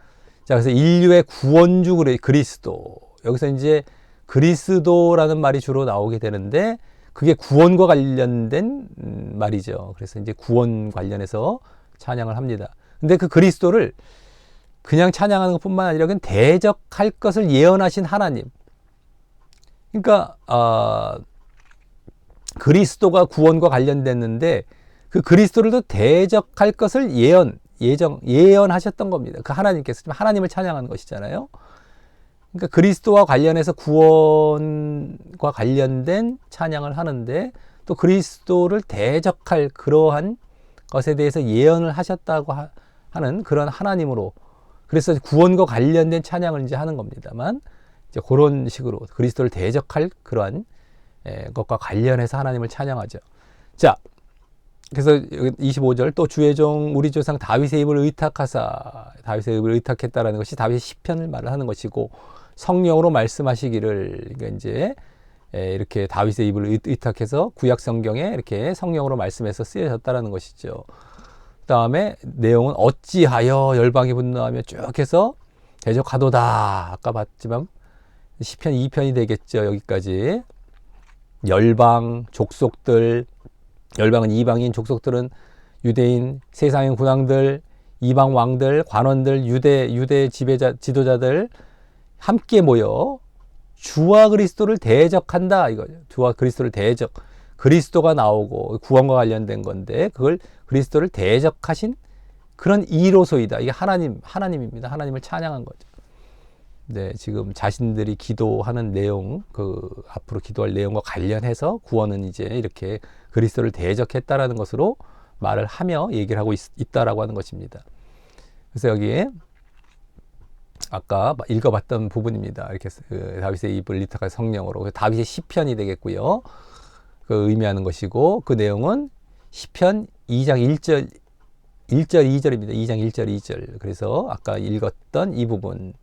자, 그래서 인류의 구원주 그리스도, 여기서 이제 그리스도라는 말이 주로 나오게 되는데, 그게 구원과 관련된 말이죠. 그래서 이제 구원 관련해서 찬양을 합니다. 근데 그 그리스도를 그냥 찬양하는 것뿐만 아니라 그냥 대적할 것을 예언하신 하나님. 그러니까 그리스도가 구원과 관련됐는데 그 그리스도를 또 대적할 것을 예언하셨던 겁니다. 그 하나님께서 하나님을 찬양하는 것이잖아요. 그러니까 그리스도와 관련해서 구원과 관련된 찬양을 하는데 또 그리스도를 대적할 그러한 것에 대해서 예언을 하셨다고 하는 그런 하나님으로, 그래서 구원과 관련된 찬양을 이제 하는 겁니다만, 이제 그런 식으로 그리스도를 대적할 그러한 것과 관련해서 하나님을 찬양하죠. 자, 그래서 25절 또 주의 종 우리 조상 다윗의 입을 의탁하사, 다윗의 입을 의탁했다라는 것이 다윗의 시편을 말을 하는 것이고, 성령으로 말씀하시기를, 그러니까 이제 이렇게 다윗의 입을 의탁해서 구약 성경에 이렇게 성령으로 말씀해서 쓰여졌다라는 것이죠. 그 다음에 내용은 어찌하여 열방이 분노하며 쭉 해서 대적하도다. 아까 봤지만 시편 2편이 되겠죠. 여기까지. 열방, 족속들, 열방은 이방인, 족속들은 유대인, 세상의 군왕들, 이방 왕들, 관원들, 유대 지도자들 함께 모여 주와 그리스도를 대적한다 이거죠. 주와 그리스도를 대적. 그리스도가 나오고 구원과 관련된 건데 그걸 그리스도를 대적하신 그런 이로소이다. 이게 하나님입니다. 하나님을 찬양한 거죠. 네, 지금 자신들이 기도하는 내용, 그 앞으로 기도할 내용과 관련해서 구원은 이제 이렇게 그리스도를 대적했다라는 것으로 말을 하며 얘기를 하고 있다라고 하는 것입니다. 그래서 여기에 아까 읽어봤던 부분입니다. 이렇게 다윗의 입을 의탁한 성령으로 다윗의 시편이 되겠고요. 그 의미하는 것이고 그 내용은 시편 2장 1절 2절입니다. 2장 1절 2절. 그래서 아까 읽었던 이 부분.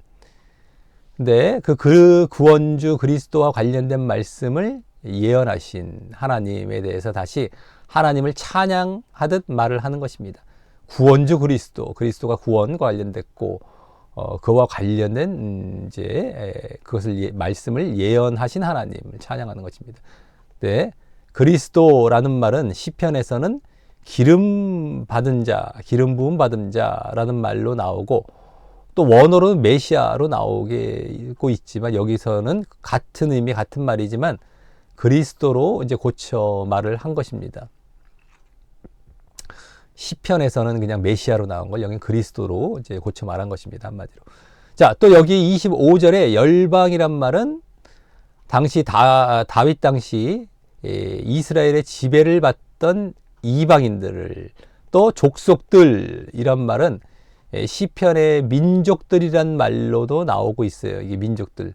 근데 그 구원주 그리스도와 관련된 말씀을 예언하신 하나님에 대해서 다시 하나님을 찬양하듯 말을 하는 것입니다. 구원주 그리스도가 구원과 관련됐고 그와 관련된 이제 그것을 말씀을 예언하신 하나님을 찬양하는 것입니다. 네, 그리스도라는 말은 시편에서는 기름 부음 받은 자라는 말로 나오고 또 원어로는 메시아로 나오고 있지만 여기서는 같은 의미 같은 말이지만 그리스도로 이제 고쳐 말을 한 것입니다. 시편에서는 그냥 메시아로 나온 걸 여기 그리스도로 이제 고쳐 말한 것입니다. 한마디로. 자, 또 여기 25절에 열방이란 말은 당시 다윗 당시 이스라엘의 지배를 받던 이방인들을, 또 족속들 이란 말은 시편의 민족들이란 말로도 나오고 있어요. 이게 민족들.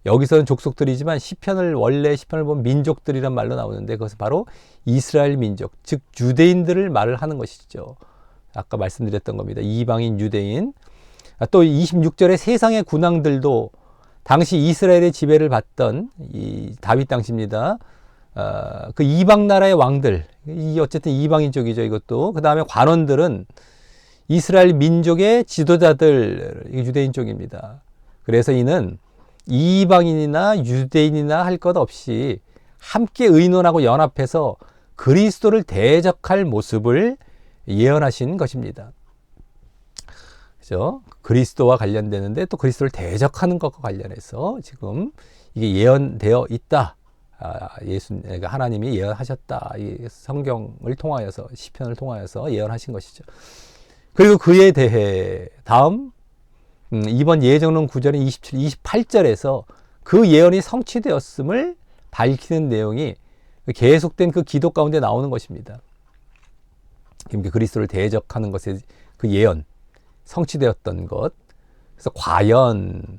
여기서는 족속들이지만 원래 시편을 보면 민족들이란 말로 나오는데 그것은 바로 이스라엘 민족, 즉 유대인들을 말을 하는 것이죠. 아까 말씀드렸던 겁니다. 이방인, 유대인. 또 26절에 세상의 군왕들도 당시 이스라엘의 지배를 받던 이 다윗 당시입니다. 그 이방 나라의 왕들, 어쨌든 이방인 쪽이죠. 이것도. 그 다음에 관원들은 이스라엘 민족의 지도자들, 유대인 쪽입니다. 그래서 이는 이방인이나 유대인이나 할 것 없이 함께 의논하고 연합해서 그리스도를 대적할 모습을 예언하신 것입니다. 그죠? 그리스도와 관련되는데 또 그리스도를 대적하는 것과 관련해서 지금 이게 예언되어 있다. 그러니까 하나님이 예언하셨다. 이 성경을 통하여서, 시편을 통하여서 예언하신 것이죠. 그리고 그에 대해 다음 이번 예정론 9절인 27, 28절에서 그 예언이 성취되었음을 밝히는 내용이 계속된 그 기도 가운데 나오는 것입니다. 그러니까 그리스도를 대적하는 것의 그 예언, 성취되었던 것. 그래서 과연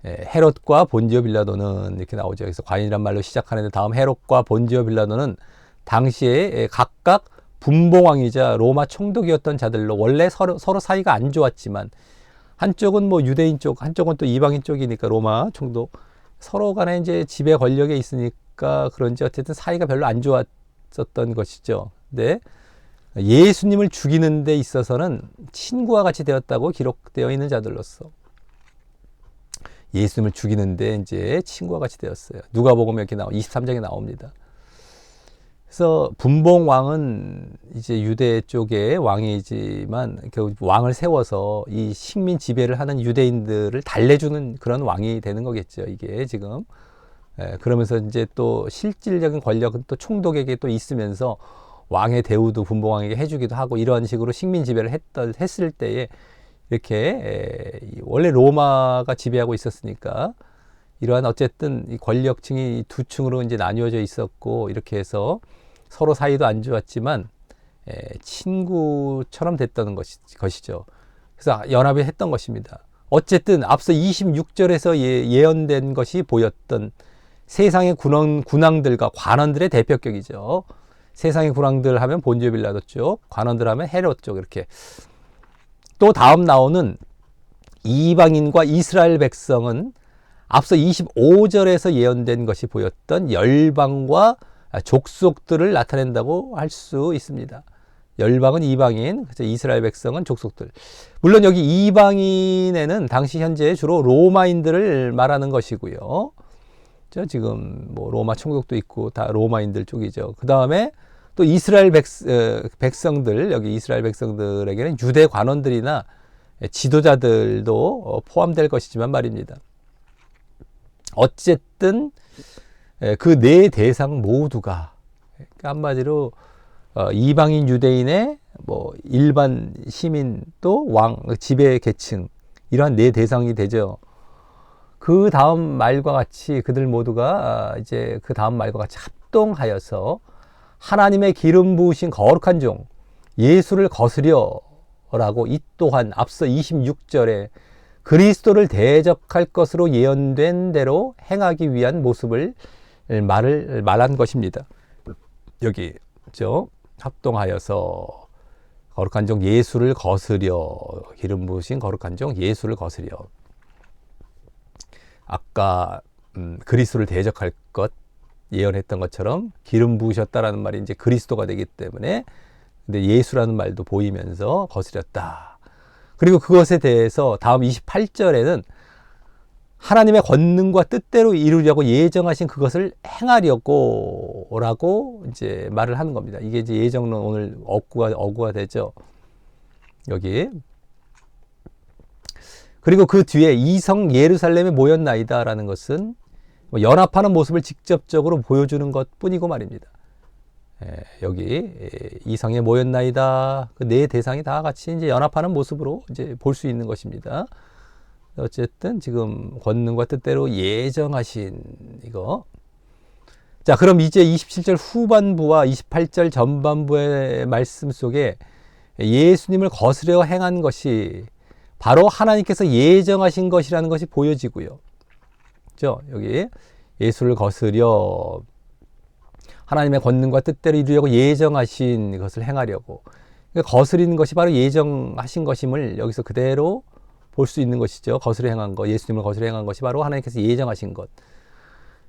헤롯과 본디오 빌라도는 이렇게 나오죠. 그래서 과연이란 말로 시작하는데 다음 헤롯과 본디오 빌라도는 당시에 각각 분봉왕이자 로마 총독이었던 자들로 원래 서로 사이가 안 좋았지만 한쪽은 뭐 유대인 쪽, 한쪽은 또 이방인 쪽이니까 로마 총독 서로 간에 이제 지배 권력에 있으니까 그런지 어쨌든 사이가 별로 안 좋았었던 것이죠. 근데 예수님을 죽이는 데 있어서는 친구와 같이 되었다고 기록되어 있는 자들로서 예수님을 죽이는데 이제 친구와 같이 되었어요. 누가복음에 이렇게 23장에 나옵니다. 앞서 분봉 왕은 이제 유대 쪽의 왕이지만 그 왕을 세워서 이 식민 지배를 하는 유대인들을 달래주는 그런 왕이 되는 거겠죠. 이게 지금. 그러면서 이제 또 실질적인 권력은 또 총독에게 또 있으면서 왕의 대우도 분봉왕에게 해주기도 하고 이런 식으로 식민 지배를 했을 때에 이렇게 원래 로마가 지배하고 있었으니까 이러한 어쨌든 이 권력층이 두 층으로 이제 나뉘어져 있었고 이렇게 해서 서로 사이도 안 좋았지만 친구처럼 됐다는 것이죠. 그래서 연합을 했던 것입니다. 어쨌든 앞서 26절에서 예언된 것이 보였던 세상의 군왕들과 관원들의 대표격이죠. 세상의 군왕들 하면 본디오 빌라도 쪽, 관원들 하면 헤롯 쪽 이렇게. 또 다음 나오는 이방인과 이스라엘 백성은 앞서 25절에서 예언된 것이 보였던 열방과 족속들을 나타낸다고 할 수 있습니다. 열방은 이방인, 이스라엘 백성은 족속들. 물론 여기 이방인에는 당시 현재 주로 로마인들을 말하는 것이고요. 지금 뭐 로마 총독도 있고 다 로마인들 쪽이죠. 그 다음에 또 이스라엘 백성들, 여기 이스라엘 백성들에게는 유대 관원들이나 지도자들도 포함될 것이지만 말입니다. 어쨌든 그 네 대상 모두가 한마디로 이방인 유대인의 뭐 일반 시민 또 왕 지배 계층 이러한 네 대상이 되죠. 그 다음 말과 같이 그들 모두가 이제 그 다음 말과 같이 합동하여서 하나님의 기름 부으신 거룩한 종 예수를 거스려라고 이 또한 앞서 26절에 그리스도를 대적할 것으로 예언된 대로 행하기 위한 모습을 말한 것입니다. 여기 합동하여서 거룩한 종 예수를 거스려 기름 부으신 거룩한 종 예수를 거스려 아까 그리스도를 대적할 것 예언했던 것처럼 기름 부으셨다라는 말이 이제 그리스도가 되기 때문에 근데 예수라는 말도 보이면서 거스렸다. 그리고 그것에 대해서 다음 28절에는 하나님의 권능과 뜻대로 이루려고 예정하신 그것을 행하려고 라고 이제 말을 하는 겁니다. 이게 이제 예정론 오늘 어구가 되죠. 여기. 그리고 그 뒤에 이성 예루살렘에 모였나이다 라는 것은 연합하는 모습을 직접적으로 보여주는 것 뿐이고 말입니다. 여기 이성에 모였나이다. 그 네 대상이 다 같이 이제 연합하는 모습으로 이제 볼 수 있는 것입니다. 어쨌든 지금 권능과 뜻대로 예정하신 이거. 자, 그럼 이제 27절 후반부와 28절 전반부의 말씀 속에 예수님을 거스려 행한 것이 바로 하나님께서 예정하신 것이라는 것이 보여지고요. 그렇죠? 여기 예수를 거스려 하나님의 권능과 뜻대로 이루려고 예정하신 것을 행하려고. 그러니까 거스리는 것이 바로 예정하신 것임을 여기서 그대로 볼 수 있는 것이죠. 거스려 행한 것, 예수님을 거스려 행한 것이 바로 하나님께서 예정하신 것.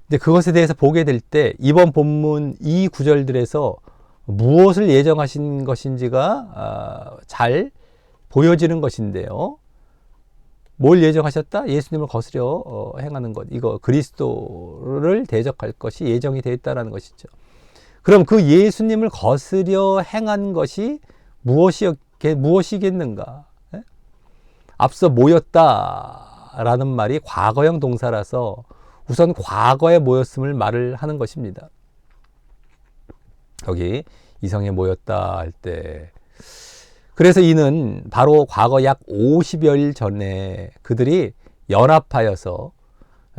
근데 그것에 대해서 보게 될 때 이번 본문 이 구절들에서 무엇을 예정하신 것인지가 잘 보여지는 것인데요. 뭘 예정하셨다? 예수님을 거스려 행하는 것. 이거 그리스도를 대적할 것이 예정이 되어 있다는 것이죠. 그럼 그 예수님을 거스려 행한 것이 무엇이겠는가? 앞서 모였다라는 말이 과거형 동사라서 우선 과거에 모였음을 말을 하는 것입니다. 여기 이성에 모였다 할 때 그래서 이는 바로 과거 약 50여일 전에 그들이 연합하여서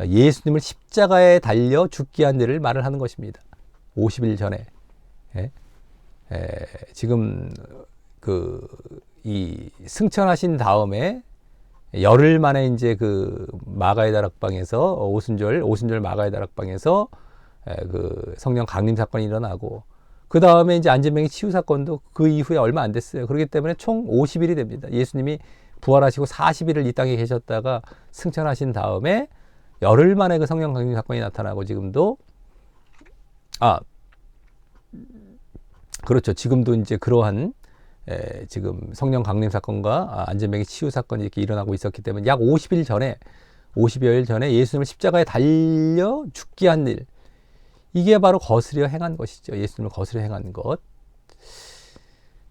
예수님을 십자가에 달려 죽게 한 일을 말을 하는 것입니다. 50일 전에. 지금 이 승천하신 다음에 열흘 만에 이제 그 마가의 다락방에서 오순절 마가의 다락방에서 그 성령 강림 사건이 일어나고 그 다음에 이제 안진뱅이 치유 사건도 그 이후에 얼마 안 됐어요. 그렇기 때문에 총 50일이 됩니다. 예수님이 부활하시고 40일을 이 땅에 계셨다가 승천하신 다음에 열흘 만에 그 성령 강림 사건이 나타나고 지금도 그렇죠. 지금도 이제 그러한 지금 성령 강림 사건과 안진뱅이 치유 사건이 이렇게 일어나고 있었기 때문에 약 50여일 전에 예수님을 십자가에 달려 죽게 한 일, 이게 바로 거스려 행한 것이죠. 예수님을 거스려 행한 것.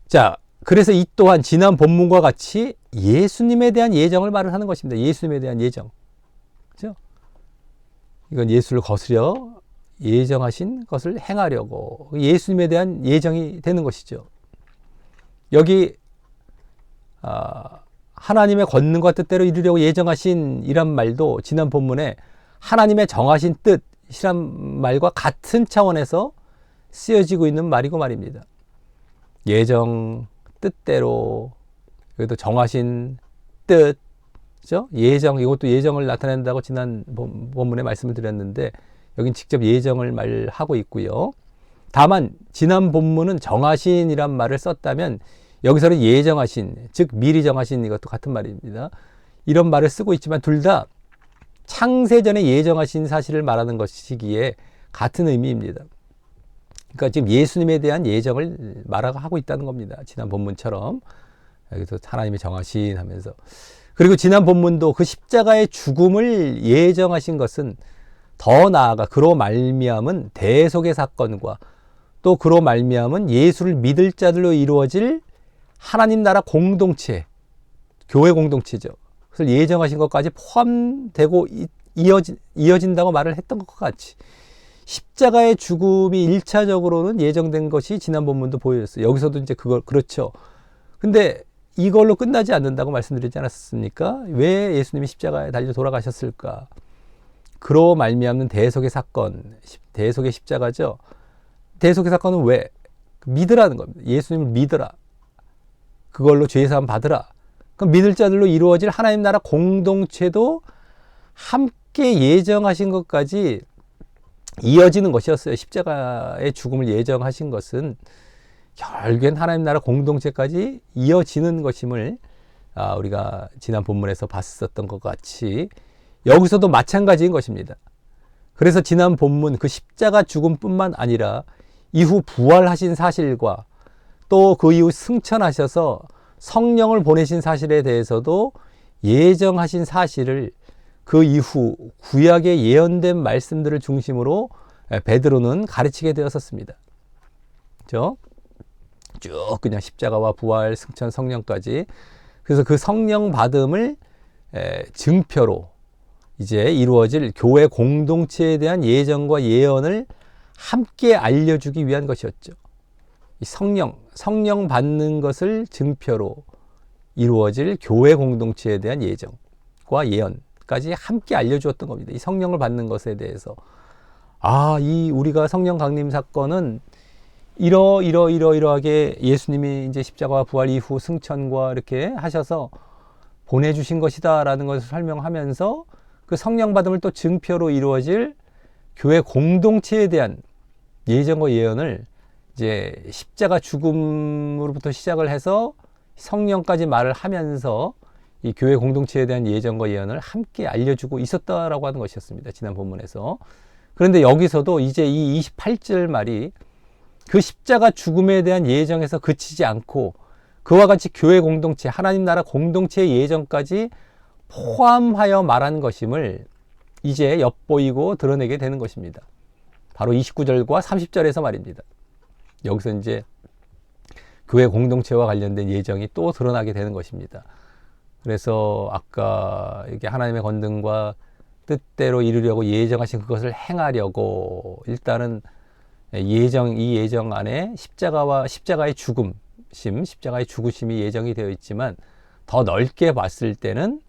자, 그래서 이 또한 지난 본문과 같이 예수님에 대한 예정을 말을 하는 것입니다. 예수님에 대한 예정. 그죠? 이건 예수를 거스려 예정하신 것을 행하려고 예수님에 대한 예정이 되는 것이죠. 여기 하나님의 권능과 뜻대로 이루려고 예정하신 이란 말도 지난 본문에 하나님의 정하신 뜻이란 말과 같은 차원에서 쓰여지고 있는 말이고 말입니다. 예정, 뜻대로, 여기도 정하신 뜻, 그죠? 예정, 이것도 예정을 나타낸다고 지난 본문에 말씀을 드렸는데 여긴 직접 예정을 말하고 있고요. 다만 지난 본문은 정하신이란 말을 썼다면 여기서는 예정하신, 즉 미리 정하신, 이것도 같은 말입니다. 이런 말을 쓰고 있지만 둘 다 창세전에 예정하신 사실을 말하는 것이기에 같은 의미입니다. 그러니까 지금 예수님에 대한 예정을 말하고 있다는 겁니다. 지난 본문처럼 여기서 하나님이 정하신 하면서, 그리고 지난 본문도 그 십자가의 죽음을 예정하신 것은 더 나아가 그로 말미암은 대속의 사건과 또 그로 말미암은 예수를 믿을 자들로 이루어질 하나님 나라 공동체, 교회 공동체죠. 그래서 예정하신 것까지 포함되고 이어진다고 말을 했던 것과 같이 십자가의 죽음이 1차적으로는 예정된 것이 지난 본문도 보여졌어요. 여기서도 이제 그렇죠. 근데 이걸로 끝나지 않는다고 말씀드리지 않았습니까? 왜 예수님이 십자가에 달려 돌아가셨을까? 그로 말미암는 대속의 사건, 대속의 십자가죠. 대속의 사건은 왜? 믿으라는 겁니다. 예수님을 믿으라. 그걸로 죄사함 받으라. 그럼 믿을 자들로 이루어질 하나님 나라 공동체도 함께 예정하신 것까지 이어지는 것이었어요. 십자가의 죽음을 예정하신 것은 결국엔 하나님 나라 공동체까지 이어지는 것임을 우리가 지난 본문에서 봤었던 것 같이 여기서도 마찬가지인 것입니다. 그래서 지난 본문 그 십자가 죽음뿐만 아니라 이후 부활하신 사실과 또 그 이후 승천하셔서 성령을 보내신 사실에 대해서도 예정하신 사실을 그 이후 구약에 예언된 말씀들을 중심으로 베드로는 가르치게 되었었습니다. 그렇죠? 쭉 그냥 십자가와 부활, 승천, 성령까지. 그래서 그 성령 받음을 증표로 이제 이루어질 교회 공동체에 대한 예정과 예언을 함께 알려주기 위한 것이었죠. 이 성령 받는 것을 증표로 이루어질 교회 공동체에 대한 예정과 예언까지 함께 알려주었던 겁니다. 이 성령을 받는 것에 대해서 이 우리가 성령 강림 사건은 이러하게 예수님이 이제 십자가와 부활 이후 승천과 이렇게 하셔서 보내주신 것이다라는 것을 설명하면서 그 성령 받음을 또 증표로 이루어질 교회 공동체에 대한 예정과 예언을 이제 십자가 죽음으로부터 시작을 해서 성령까지 말을 하면서 이 교회 공동체에 대한 예정과 예언을 함께 알려주고 있었다라고 하는 것이었습니다. 지난 본문에서. 그런데 여기서도 이제 이 28절 말이 그 십자가 죽음에 대한 예정에서 그치지 않고 그와 같이 교회 공동체, 하나님 나라 공동체의 예정까지 포함하여 말한 것임을 이제 엿보이고 드러내게 되는 것입니다. 바로 29절과 30절에서 말입니다. 여기서 이제 교회 공동체와 관련된 예정이 또 드러나게 되는 것입니다. 그래서 아까 이게 하나님의 권능과 뜻대로 이루려고 예정하신 그것을 행하려고 일단은 이 예정 안에 십자가의 십자가의 죽으심이 예정이 되어 있지만 더 넓게 봤을 때는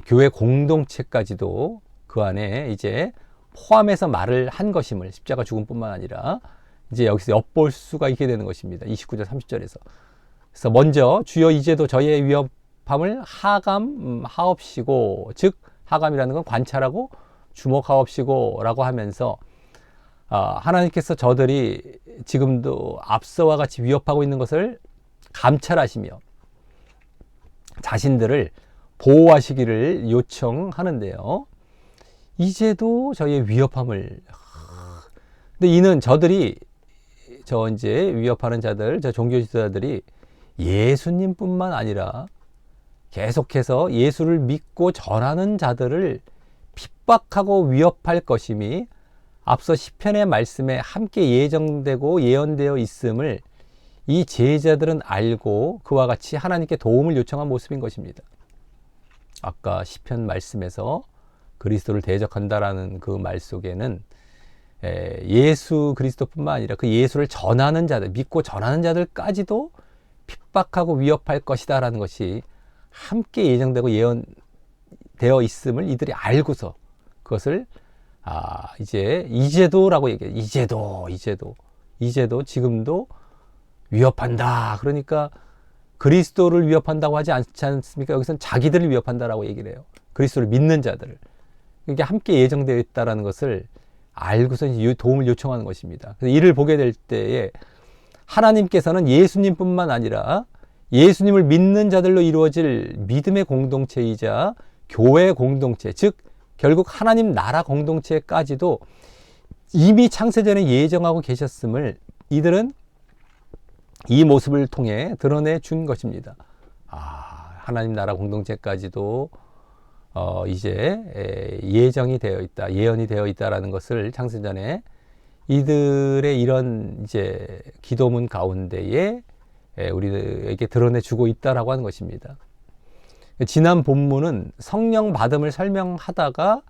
교회 공동체까지도 그 안에 이제 포함해서 말을 한 것임을 십자가 죽음뿐만 아니라 이제 여기서 엿볼 수가 있게 되는 것입니다. 29절 30절에서. 그래서 먼저 주여 이제도 저희의 위협함을 하옵시고, 즉 하감이라는 건 관찰하고 주목하옵시고 라고 하면서 하나님께서 저들이 지금도 앞서와 같이 위협하고 있는 것을 감찰하시며 자신들을 보호하시기를 요청하는데요. 이제도 저희의 위협함을. 근데 이는 저들이 이제 위협하는 자들, 종교 지도자들이 예수님뿐만 아니라 계속해서 예수를 믿고 전하는 자들을 핍박하고 위협할 것임이 앞서 시편의 말씀에 함께 예정되고 예언되어 있음을 이 제자들은 알고 그와 같이 하나님께 도움을 요청한 모습인 것입니다. 아까 시편 말씀에서 그리스도를 대적한다라는 그 말 속에는 예수 그리스도뿐만 아니라 그 예수를 전하는 자들, 믿고 전하는 자들까지도 핍박하고 위협할 것이다 라는 것이 함께 예정되고 예언되어 있음을 이들이 알고서 그것을 이제도라고 얘기해요. 이제도 지금도 위협한다. 그러니까 그리스도를 위협한다고 하지 않지 않습니까? 여기서는 자기들을 위협한다라고 얘기를 해요. 그리스도를 믿는 자들을. 이게 함께 예정되어 있다라는 것을 알고서 도움을 요청하는 것입니다. 그래서 이를 보게 될 때에 하나님께서는 예수님뿐만 아니라 예수님을 믿는 자들로 이루어질 믿음의 공동체이자 교회 공동체, 즉 결국 하나님 나라 공동체까지도 이미 창세전에 예정하고 계셨음을 이들은 이 모습을 통해 드러내 준 것입니다. 하나님 나라 공동체까지도 이제 예정이 되어 있다, 예언이 되어 있다라는 것을 창세전에 이들의 이런 이제 기도문 가운데에 우리에게 드러내 주고 있다라고 하는 것입니다. 지난 본문은 성령 받음을 설명하다가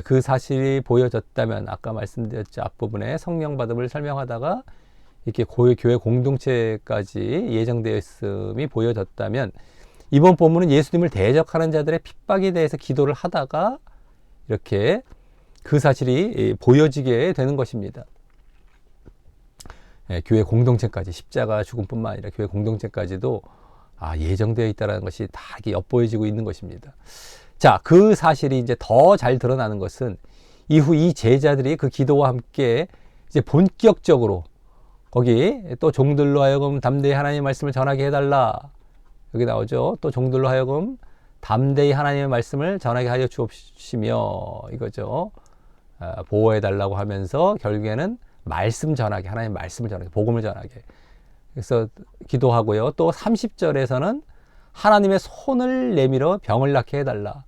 그 사실이 보여졌다면, 아까 말씀드렸죠, 앞부분에 성령 받음을 설명하다가 이렇게 교회 공동체까지 예정되어 있음이 보여졌다면, 이번 본문은 예수님을 대적하는 자들의 핍박에 대해서 기도를 하다가 이렇게 그 사실이 보여지게 되는 것입니다. 교회 공동체까지, 십자가 죽음뿐만 아니라 교회 공동체까지도 예정되어 있다는 것이 다 이렇게 엿보여지고 있는 것입니다. 자, 그 사실이 이제 더 잘 드러나는 것은 이후 이 제자들이 그 기도와 함께 이제 본격적으로 거기 또 종들로 하여금 담대히 하나님의 말씀을 전하게 해달라. 여기 나오죠. 또 종들로 하여금 담대히 하나님의 말씀을 전하게 하여 주옵시며, 이거죠. 보호해달라고 하면서 결국에는 말씀 전하게, 하나님의 말씀을 전하게, 복음을 전하게. 그래서 기도하고요. 또 30절에서는 하나님의 손을 내밀어 병을 낫게 해달라.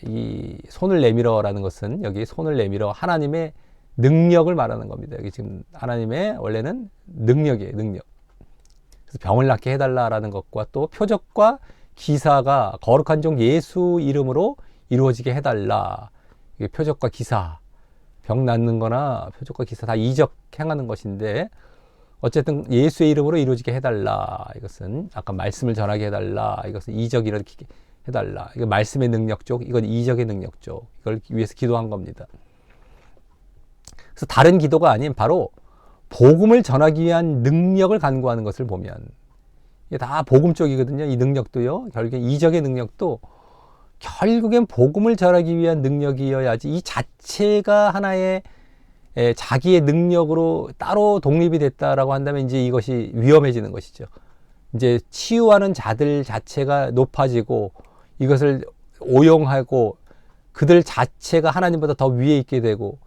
이 손을 내밀어라는 것은 여기 손을 내밀어 하나님의 능력을 말하는 겁니다. 여기 지금 하나님의 원래는 능력이에요. 능력. 그래서 병을 낫게 해달라라는 것과 또 표적과 기사가 거룩한 종 예수 이름으로 이루어지게 해달라. 이게 표적과 기사, 병 낫는 거나 표적과 기사 다 이적 행하는 것인데, 어쨌든 예수의 이름으로 이루어지게 해달라. 이것은 아까 말씀을 전하게 해달라. 이것은 이적 일으키게 해달라. 이거 말씀의 능력 쪽, 이건 이적의 능력 쪽. 이걸 위해서 기도한 겁니다. 그래서 다른 기도가 아닌 바로 복음을 전하기 위한 능력을 간구하는 것을 보면, 이게 다 복음 쪽이거든요. 이 능력도요. 결국엔 이적의 능력도 결국엔 복음을 전하기 위한 능력이어야지, 이 자체가 하나의 자기의 능력으로 따로 독립이 됐다라고 한다면 이제 이것이 위험해지는 것이죠. 이제 치유하는 자들 자체가 높아지고 이것을 오용하고 그들 자체가 하나님보다 더 위에 있게 되고,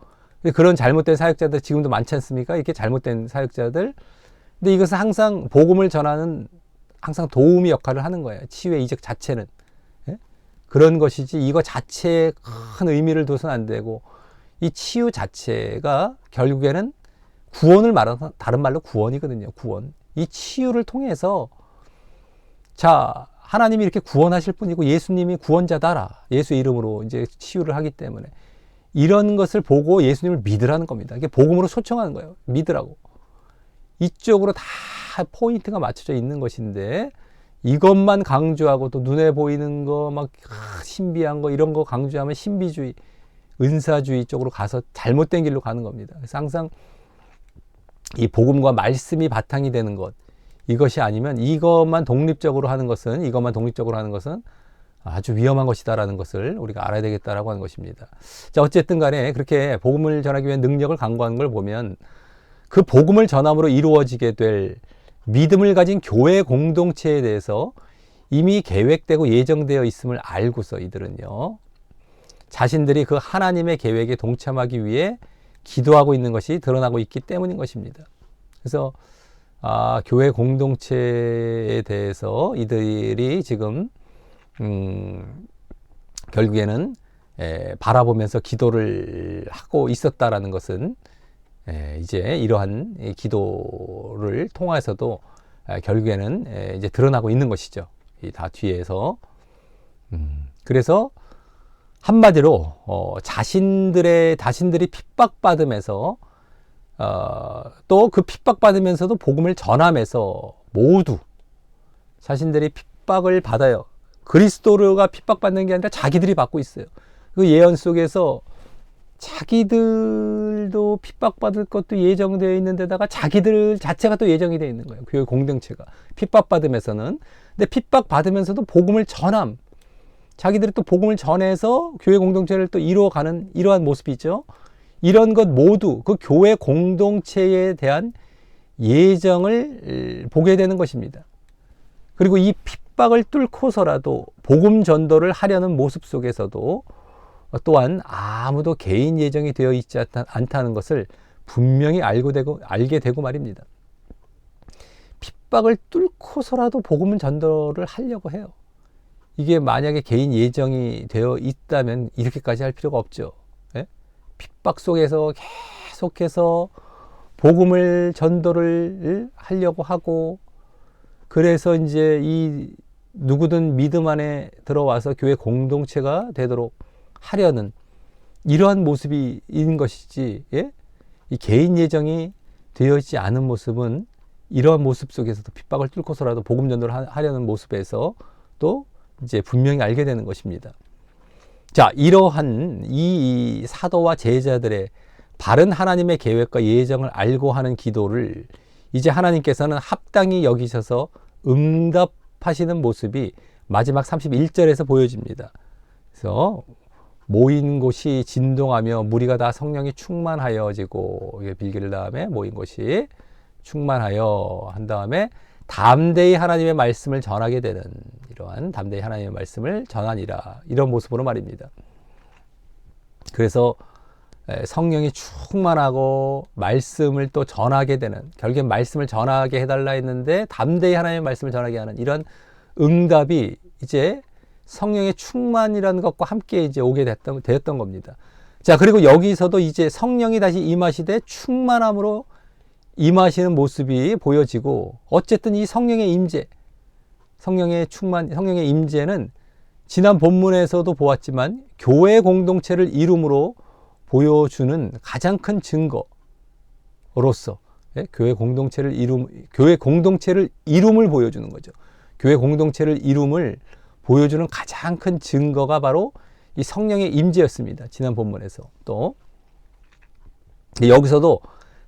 그런 잘못된 사역자들 지금도 많지 않습니까? 이렇게 잘못된 사역자들. 근데 이것은 항상 복음을 전하는 항상 도우미 역할을 하는 거예요. 치유의 이적 자체는. 그런 것이지 이거 자체에 큰 의미를 둬서는 안 되고, 이 치유 자체가 결국에는 구원을 말하는, 다른 말로 구원이거든요. 구원. 이 치유를 통해서, 자, 하나님이 이렇게 구원하실 분이고 예수님이 구원자다라. 예수의 이름으로 이제 치유를 하기 때문에 이런 것을 보고 예수님을 믿으라는 겁니다. 이게 복음으로 초청하는 거예요. 믿으라고. 이쪽으로 다 포인트가 맞춰져 있는 것인데, 이것만 강조하고 또 눈에 보이는 거 막 신비한 거 이런 거 강조하면 신비주의, 은사주의 쪽으로 가서 잘못된 길로 가는 겁니다. 그래서 항상 이 복음과 말씀이 바탕이 되는 것, 이것이 아니면 이것만 독립적으로 하는 것은 아주 위험한 것이다라는 것을 우리가 알아야 되겠다라고 하는 것입니다. 자, 어쨌든 간에 그렇게 복음을 전하기 위한 능력을 강구하는 걸 보면, 그 복음을 전함으로 이루어지게 될 믿음을 가진 교회 공동체에 대해서 이미 계획되고 예정되어 있음을 알고서 이들은요, 자신들이 그 하나님의 계획에 동참하기 위해 기도하고 있는 것이 드러나고 있기 때문인 것입니다. 그래서 교회 공동체에 대해서 이들이 지금 결국에는 바라보면서 기도를 하고 있었다라는 것은 이제 이러한 기도를 통해서도 결국에는 이제 드러나고 있는 것이죠. 이 다 뒤에서. 그래서 한마디로 자신들이 핍박받으면서 또 그 핍박받으면서도 복음을 전하면서 모두 자신들이 핍박을 받아요. 그리스도가 핍박받는 게 아니라 자기들이 받고 있어요. 그 예언 속에서 자기들도 핍박받을 것도 예정되어 있는 데다가 자기들 자체가 또 예정이 되어 있는 거예요. 교회 공동체가 핍박받으면서는. 근데 핍박받으면서도 복음을 전함. 자기들이 또 복음을 전해서 교회 공동체를 또 이루어가는 이러한 모습이죠. 이런 것 모두 그 교회 공동체에 대한 예정을 보게 되는 것입니다. 그리고 이 핍박을 뚫고서라도 복음 전도를 하려는 모습 속에서도 또한 아무도 개인 예정이 되어 있지 않다는 것을 분명히 알게 되고 말입니다. 핍박을 뚫고서라도 복음 전도를 하려고 해요. 이게 만약에 개인 예정이 되어 있다면 이렇게까지 할 필요가 없죠. 예? 핍박 속에서 계속해서 복음을 전도를 하려고 하고, 그래서 이제 이 누구든 믿음 안에 들어와서 교회 공동체가 되도록 하려는 이러한 모습이 있는 것이지, 예? 이 개인 예정이 되어 있지 않은 모습은 이러한 모습 속에서도 핍박을 뚫고서라도 복음 전도를 하려는 모습에서 또 이제 분명히 알게 되는 것입니다. 자, 이러한 이 사도와 제자들의 바른 하나님의 계획과 예정을 알고 하는 기도를 이제 하나님께서는 합당히 여기셔서 응답하시는 모습이 마지막 31절에서 보여집니다. 그래서 모인 곳이 진동하며 무리가 다 성령이 충만하여지고, 빌기를 다음에 모인 곳이 충만하여 한 다음에 담대히 하나님의 말씀을 전하게 되는, 이러한 담대히 하나님의 말씀을 전하니라, 이런 모습으로 말입니다. 그래서 성령이 충만하고 말씀을 또 전하게 되는, 결국에 말씀을 전하게 해달라 했는데 담대히 하나님의 말씀을 전하게 하는 이런 응답이 이제 성령의 충만이라는 것과 함께 이제 오게 되었던 겁니다. 자, 그리고 여기서도 이제 성령이 다시 임하시되 충만함으로 임하시는 모습이 보여지고, 어쨌든 이 성령의 임재, 성령의 충만, 성령의 임재는 지난 본문에서도 보았지만 교회 공동체를 이룸으로 보여주는 가장 큰 증거로서, 교회 공동체를 이룸을 보여주는 거죠. 교회 공동체를 이룸을 보여주는 가장 큰 증거가 바로 이 성령의 임재였습니다. 지난 본문에서. 또 여기서도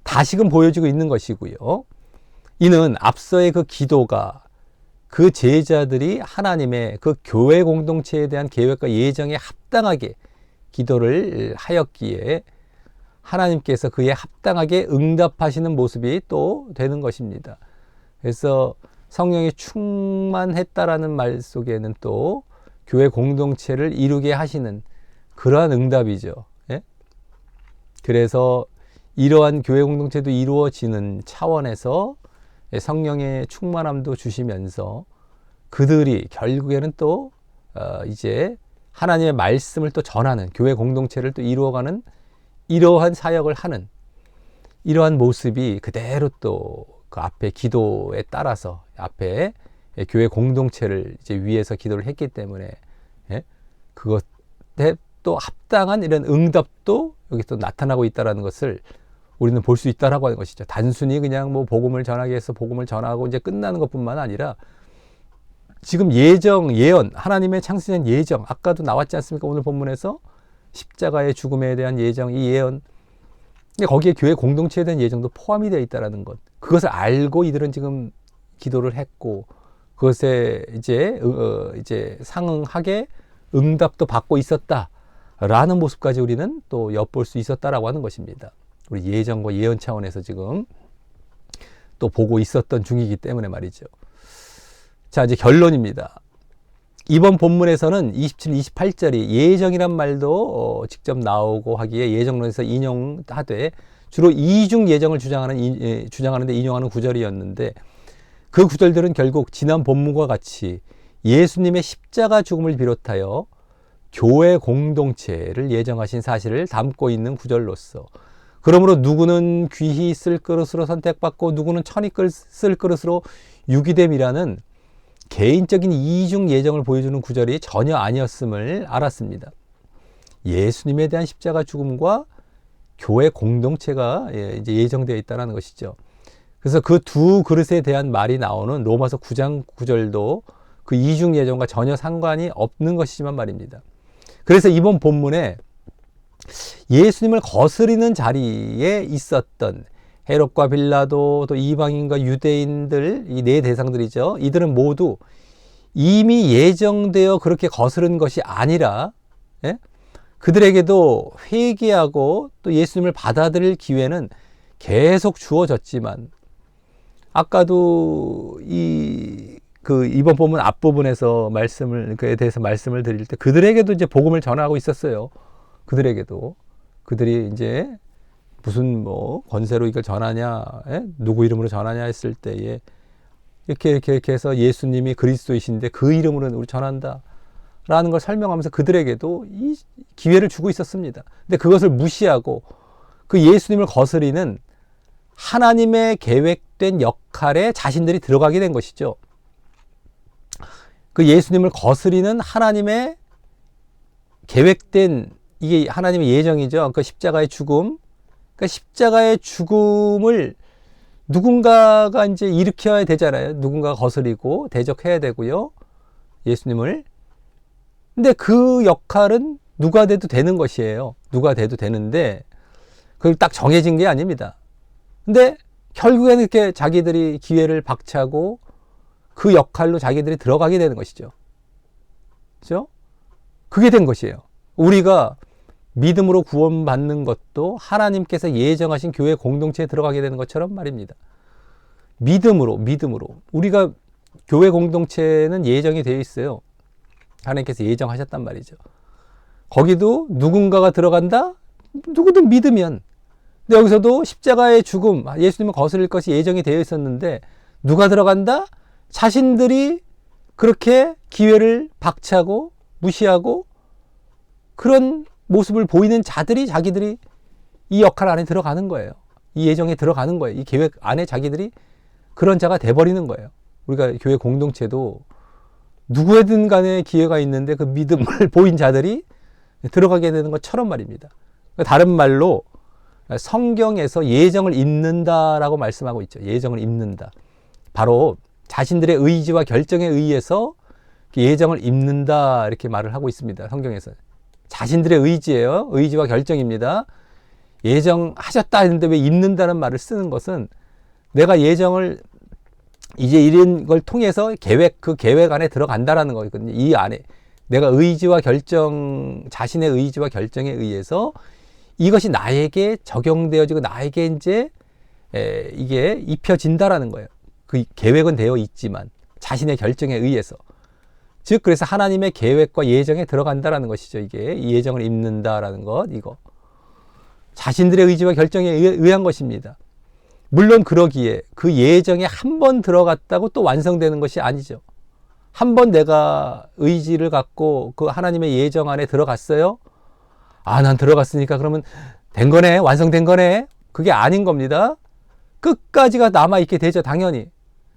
다시금 보여지고 있는 것이고요. 이는 앞서의 그 기도가 그 제자들이 하나님의 그 교회 공동체에 대한 계획과 예정에 합당하게 기도를 하였기에 하나님께서 그에 합당하게 응답하시는 모습이 또 되는 것입니다. 그래서 성령이 충만했다라는 말 속에는 또 교회 공동체를 이루게 하시는 그러한 응답이죠. 예? 그래서 이러한 교회 공동체도 이루어지는 차원에서 성령의 충만함도 주시면서 그들이 결국에는 또 이제 하나님의 말씀을 또 전하는, 교회 공동체를 또 이루어가는 이러한 사역을 하는 이러한 모습이 그대로 또 그 앞에 기도에 따라서 앞에 교회 공동체를 이제 위해서 기도를 했기 때문에, 예? 그것에 또 합당한 이런 응답도 여기 또 나타나고 있다는 것을 우리는 볼 수 있다라고 하는 것이죠. 단순히 그냥 뭐 복음을 전하기 위해서 복음을 전하고 이제 끝나는 것뿐만 아니라 지금 예언, 하나님의 창세전 예정, 아까도 나왔지 않습니까? 오늘 본문에서 십자가의 죽음에 대한 예정, 이 예언, 근데 거기에 교회 공동체에 대한 예정도 포함이 되어 있다는 것, 그것을 알고 이들은 지금 기도를 했고 그것에 이제 상응하게 응답도 받고 있었다라는 모습까지 우리는 또 엿볼 수 있었다라고 하는 것입니다. 우리 예정과 예언 차원에서 지금 또 보고 있었던 중이기 때문에 말이죠. 자, 이제 결론입니다. 이번 본문에서는 27, 28절이 예정이란 말도 직접 나오고 하기에 예정론에서 인용하되 주로 이중 예정을 주장하는데 인용하는 구절이었는데, 그 구절들은 결국 지난 본문과 같이 예수님의 십자가 죽음을 비롯하여 교회 공동체를 예정하신 사실을 담고 있는 구절로서, 그러므로 누구는 귀히 쓸 그릇으로 선택받고 누구는 천히 쓸 그릇으로 유기됨이라는 개인적인 이중 예정을 보여주는 구절이 전혀 아니었음을 알았습니다. 예수님에 대한 십자가 죽음과 교회 공동체가 이제 예정되어 있다는 것이죠. 그래서 그 두 그릇에 대한 말이 나오는 로마서 9장 9절도 그 이중 예정과 전혀 상관이 없는 것이지만 말입니다. 그래서 이번 본문에 예수님을 거스리는 자리에 있었던 헤롯과 빌라도, 또 이방인과 유대인들, 이 네 대상들이죠. 이들은 모두 이미 예정되어 그렇게 거스른 것이 아니라, 그들에게도 회개하고 또 예수님을 받아들일 기회는 계속 주어졌지만, 아까도 이번 본문 앞부분에서 그에 대해서 말씀을 드릴 때 그들에게도 이제 복음을 전하고 있었어요. 그들이 이제 무슨 권세로 이걸 전하냐, 누구 이름으로 전하냐 했을 때에 이렇게 해서 예수님이 그리스도이신데 그 이름으로 우리 전한다 라는 걸 설명하면서 그들에게도 이 기회를 주고 있었습니다. 근데 그것을 무시하고 그 예수님을 거스리는 하나님의 계획된 역할에 자신들이 들어가게 된 것이죠. 그 예수님을 거스리는 하나님의 계획된, 이게 하나님의 예정이죠. 그 십자가의 죽음. 그러니까 십자가의 죽음을 누군가가 이제 일으켜야 되잖아요. 누군가가 거스리고 대적해야 되고요. 예수님을. 근데 그 역할은 누가 돼도 되는 것이에요. 누가 돼도 되는데 그걸 딱 정해진 게 아닙니다. 근데 결국에는 이렇게 자기들이 기회를 박차고 그 역할로 자기들이 들어가게 되는 것이죠. 그렇죠? 그게 된 것이에요. 우리가 믿음으로 구원받는 것도 하나님께서 예정하신 교회 공동체에 들어가게 되는 것처럼 말입니다. 믿음으로. 우리가 교회 공동체는 예정이 되어 있어요. 하나님께서 예정하셨단 말이죠. 거기도 누군가가 들어간다? 누구든 믿으면. 근데 여기서도 십자가의 죽음, 예수님을 거스릴 것이 예정이 되어 있었는데 누가 들어간다? 자신들이 그렇게 기회를 박차고 무시하고 그런 모습을 보이는 자들이 자기들이 이 역할 안에 들어가는 거예요. 이 예정에 들어가는 거예요. 이 계획 안에 자기들이 그런 자가 돼버리는 거예요. 우리가 교회 공동체도 누구에든 간에 기회가 있는데 그 믿음을 보인 자들이 들어가게 되는 것처럼 말입니다. 다른 말로 성경에서 예정을 잇는다라고 말씀하고 있죠. 예정을 잇는다. 바로 자신들의 의지와 결정에 의해서 예정을 잇는다 이렇게 말을 하고 있습니다. 성경에서. 자신들의 의지예요. 의지와 결정입니다. 예정하셨다 했는데 왜 잇는다는 말을 쓰는 것은 내가 예정을 이제 이런 걸 통해서 그 계획 안에 들어간다라는 거거든요. 이 안에 내가 자신의 의지와 결정에 의해서 이것이 나에게 적용되어지고 나에게 이제 이게 입혀진다라는 거예요. 그 계획은 되어 있지만 자신의 결정에 의해서. 즉 그래서 하나님의 계획과 예정에 들어간다라는 것이죠. 이게 이 예정을 잇는다라는 것, 이거. 자신들의 의지와 결정에 의한 것입니다. 물론 그러기에 그 예정에 한 번 들어갔다고 또 완성되는 것이 아니죠. 한 번 내가 의지를 갖고 그 하나님의 예정 안에 들어갔어요. 난 들어갔으니까 그러면 된 거네, 완성된 거네. 그게 아닌 겁니다. 끝까지가 남아있게 되죠, 당연히.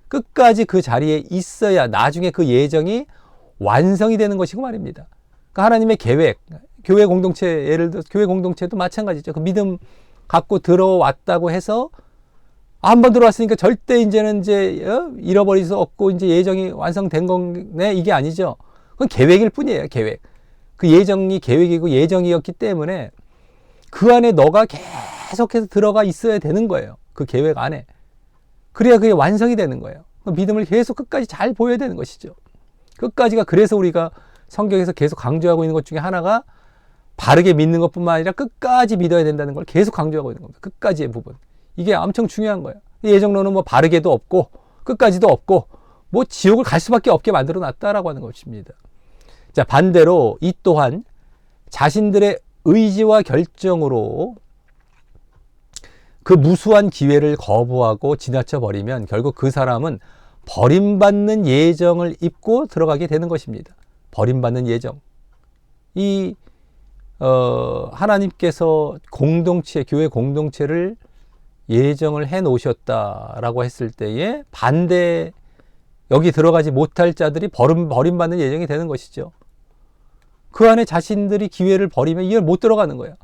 끝까지 그 자리에 있어야 나중에 그 예정이 완성이 되는 것이고 말입니다. 그러니까 하나님의 계획, 교회 공동체, 예를 들어 교회 공동체도 마찬가지죠. 그 믿음 갖고 들어왔다고 해서 한 번 들어왔으니까 절대 이제는 잃어버릴 수 없고 이제 예정이 완성된 거네, 이게 아니죠. 그건 계획일 뿐이에요, 계획. 그 예정이 계획이고 예정이었기 때문에 그 안에 너가 계속해서 들어가 있어야 되는 거예요. 그 계획 안에. 그래야 그게 완성이 되는 거예요. 믿음을 계속 끝까지 잘 보여야 되는 것이죠. 끝까지가. 그래서 우리가 성경에서 계속 강조하고 있는 것 중에 하나가 바르게 믿는 것뿐만 아니라 끝까지 믿어야 된다는 걸 계속 강조하고 있는 겁니다. 끝까지의 부분. 이게 엄청 중요한 거예요. 예정론은 바르게도 없고 끝까지도 없고 지옥을 갈 수밖에 없게 만들어 놨다라고 하는 것입니다. 자, 반대로 이 또한 자신들의 의지와 결정으로 그 무수한 기회를 거부하고 지나쳐 버리면 결국 그 사람은 버림받는 예정을 입고 들어가게 되는 것입니다. 버림받는 예정. 이 하나님께서 공동체, 교회 공동체를 예정을 해 놓으셨다라고 했을 때에 반대, 여기 들어가지 못할 자들이 버림받는 예정이 되는 것이죠. 그 안에 자신들이 기회를 버리면 이걸 못 들어가는 거예요.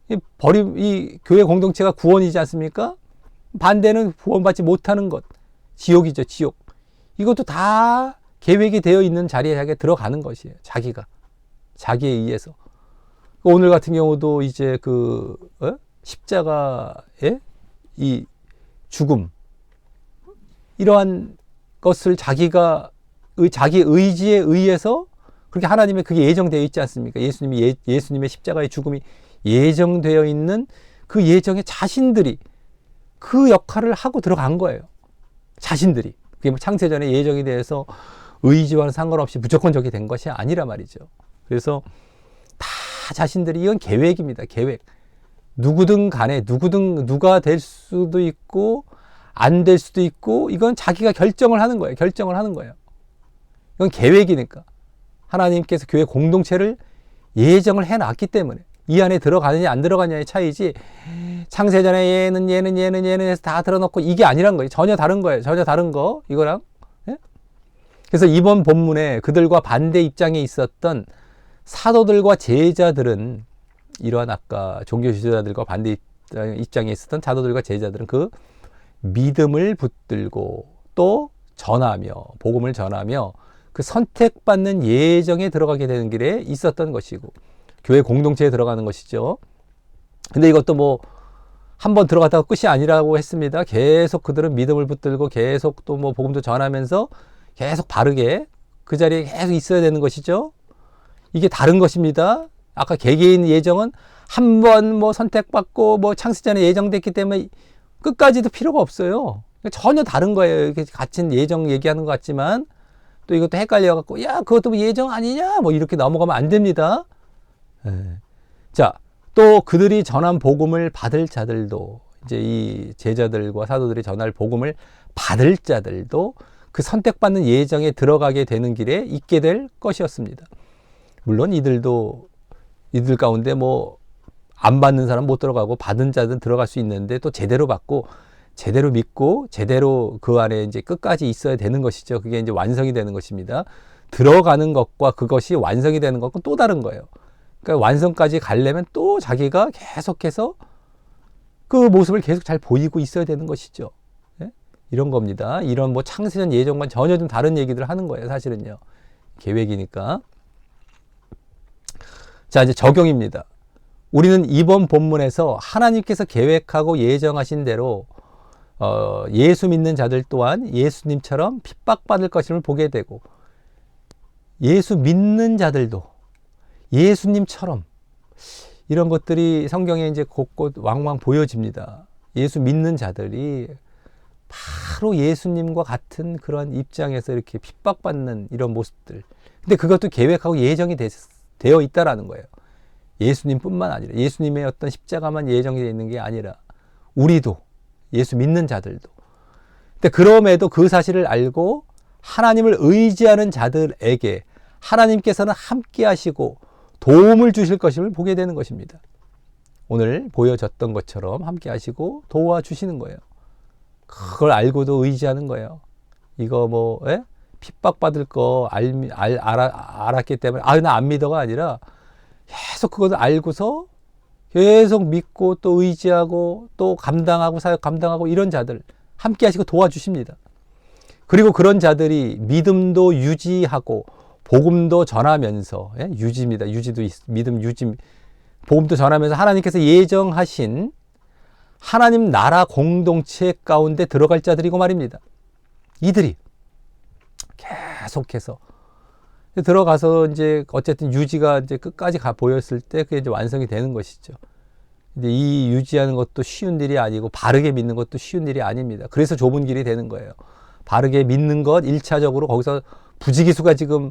이 교회 공동체가 구원이지 않습니까? 반대는 구원받지 못하는 것, 지옥이죠, 지옥. 이것도 다 계획이 되어 있는 자리에 자기가 들어가는 것이에요. 자기에 의해서. 오늘 같은 경우도 이제 십자가의 이 죽음, 이러한 것을 자기 의지에 의해서 그렇게 하나님의 그게 예정되어 있지 않습니까? 예수님의 십자가의 죽음이 예정되어 있는 그 예정에 자신들이 그 역할을 하고 들어간 거예요. 자신들이. 그게 뭐 창세전에 예정에 대해서 의지와는 상관없이 무조건적이 된 것이 아니라 말이죠. 그래서 다 자신들이, 이건 계획입니다. 계획. 누구든 간에 누가 될 수도 있고 안 될 수도 있고, 이건 자기가 결정을 하는 거예요. 이건 계획이니까. 하나님께서 교회 공동체를 예정을 해놨기 때문에 이 안에 들어가느냐 안 들어가느냐의 차이지, 창세전에 얘는 해서 다 들어놓고 이게 아니란 거예요. 전혀 다른 거예요. 전혀 다른 거, 이거랑. 예? 그래서 이번 본문에 그들과 반대 입장에 있었던 사도들과 제자들은, 이러한 아까 종교 지도자들과 반대 입장에 있었던 사도들과 제자들은 그 믿음을 붙들고 또 복음을 전하며 그 선택받는 예정에 들어가게 되는 길에 있었던 것이고, 교회 공동체에 들어가는 것이죠. 근데 이것도 뭐 한번 들어갔다가 끝이 아니라고 했습니다. 계속 그들은 믿음을 붙들고 계속 또 뭐 복음도 전하면서 계속 바르게 그 자리에 계속 있어야 되는 것이죠. 이게 다른 것입니다. 아까 개개인 예정은 한 번 뭐 선택받고 뭐 창세전에 예정됐기 때문에 끝까지도 필요가 없어요. 전혀 다른 거예요. 이렇게 같은 예정 얘기하는 것 같지만 또 이것도 헷갈려갖고, 야, 그것도 뭐 예정 아니냐? 뭐 이렇게 넘어가면 안 됩니다. 자, 또 그들이 전한 복음을 받을 자들도, 이제 이 제자들과 사도들이 전할 복음을 받을 자들도 그 선택받는 예정에 들어가게 되는 길에 있게 될 것이었습니다. 물론 이들 가운데 뭐 안 받는 사람 못 들어가고 받은 자들은 들어갈 수 있는데, 또 제대로 받고 제대로 믿고 제대로 그 안에 이제 끝까지 있어야 되는 것이죠. 그게 이제 완성이 되는 것입니다. 들어가는 것과 그것이 완성이 되는 것과 또 다른 거예요. 그러니까 완성까지 가려면 또 자기가 계속해서 그 모습을 계속 잘 보이고 있어야 되는 것이죠. 예? 이런 겁니다. 이런 뭐 창세전 예정과 전혀 좀 다른 얘기들을 하는 거예요. 사실은요. 계획이니까. 자, 이제 적용입니다. 우리는 이번 본문에서 하나님께서 계획하고 예정하신 대로 예수 믿는 자들 또한 예수님처럼 핍박받을 것임을 보게 되고, 예수 믿는 자들도 예수님처럼, 이런 것들이 성경에 이제 곳곳 왕왕 보여집니다. 예수 믿는 자들이 바로 예수님과 같은 그런 입장에서 이렇게 핍박받는 이런 모습들. 근데 그것도 계획하고 예정이 되어 있다라는 거예요. 예수님뿐만 아니라, 예수님의 어떤 십자가만 예정이 되어 있는 게 아니라 우리도, 예수 믿는 자들도. 근데 그럼에도 그 사실을 알고 하나님을 의지하는 자들에게 하나님께서는 함께 하시고 도움을 주실 것임을 보게 되는 것입니다. 오늘 보여졌던 것처럼 함께 하시고 도와주시는 거예요. 그걸 알고도 의지하는 거예요. 이거 뭐 핍박받을 거 알았기 때문에 나 안 믿어가 아니라, 계속 그것을 알고서 계속 믿고 또 의지하고 또 감당하고 사역 감당하고, 이런 자들 함께 하시고 도와주십니다. 그리고 그런 자들이 믿음도 유지하고 복음도 전하면서, 유지입니다. 믿음 유지, 복음도 전하면서 하나님께서 예정하신 하나님 나라 공동체 가운데 들어갈 자들이고 말입니다. 이들이 계속해서 들어가서 이제 어쨌든 유지가 이제 끝까지 보였을 때 그게 이제 완성이 되는 것이죠. 근데 이 유지하는 것도 쉬운 일이 아니고 바르게 믿는 것도 쉬운 일이 아닙니다. 그래서 좁은 길이 되는 거예요. 바르게 믿는 것 1차적으로 거기서 부지기수가 지금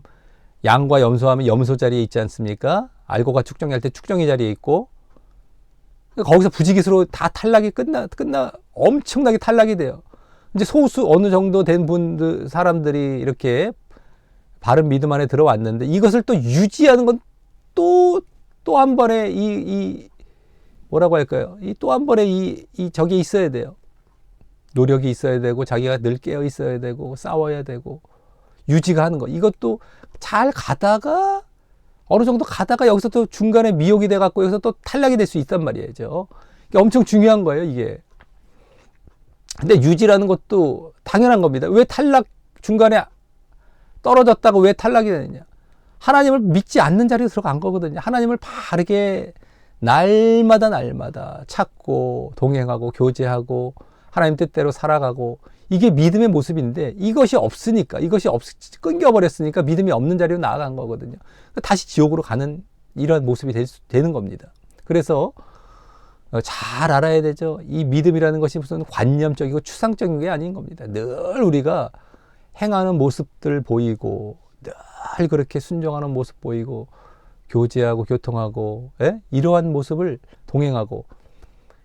양과 염소하면 염소 자리에 있지 않습니까? 알고가 축정할 때 축정의 자리에 있고, 거기서 부지기수로 다 탈락이 엄청나게 탈락이 돼요. 이제 소수 어느 정도 된 사람들이 이렇게 바른 믿음 안에 들어왔는데, 이것을 또 유지하는 건 또 한 번의 뭐라고 할까요? 또 한 번의 저게 있어야 돼요. 노력이 있어야 되고, 자기가 늘 깨어 있어야 되고, 싸워야 되고, 유지가 하는 거. 이것도 잘 가다가, 어느 정도 가다가 여기서 또 중간에 미혹이 돼갖고 여기서 또 탈락이 될 수 있단 말이죠. 이게 엄청 중요한 거예요, 이게. 근데 유지라는 것도 당연한 겁니다. 왜 중간에 떨어졌다가 왜 탈락이 되느냐. 하나님을 믿지 않는 자리에 들어간 거거든요. 하나님을 바르게 날마다 찾고 동행하고 교제하고 하나님 뜻대로 살아가고, 이게 믿음의 모습인데, 이것이 없으니까, 끊겨버렸으니까 믿음이 없는 자리로 나아간 거거든요. 다시 지옥으로 가는 이런 모습이 되는 겁니다. 그래서 잘 알아야 되죠. 이 믿음이라는 것이 무슨 관념적이고 추상적인 게 아닌 겁니다. 늘 우리가 행하는 모습들 보이고, 늘 그렇게 순종하는 모습 보이고, 교제하고 교통하고, 이러한 모습을 동행하고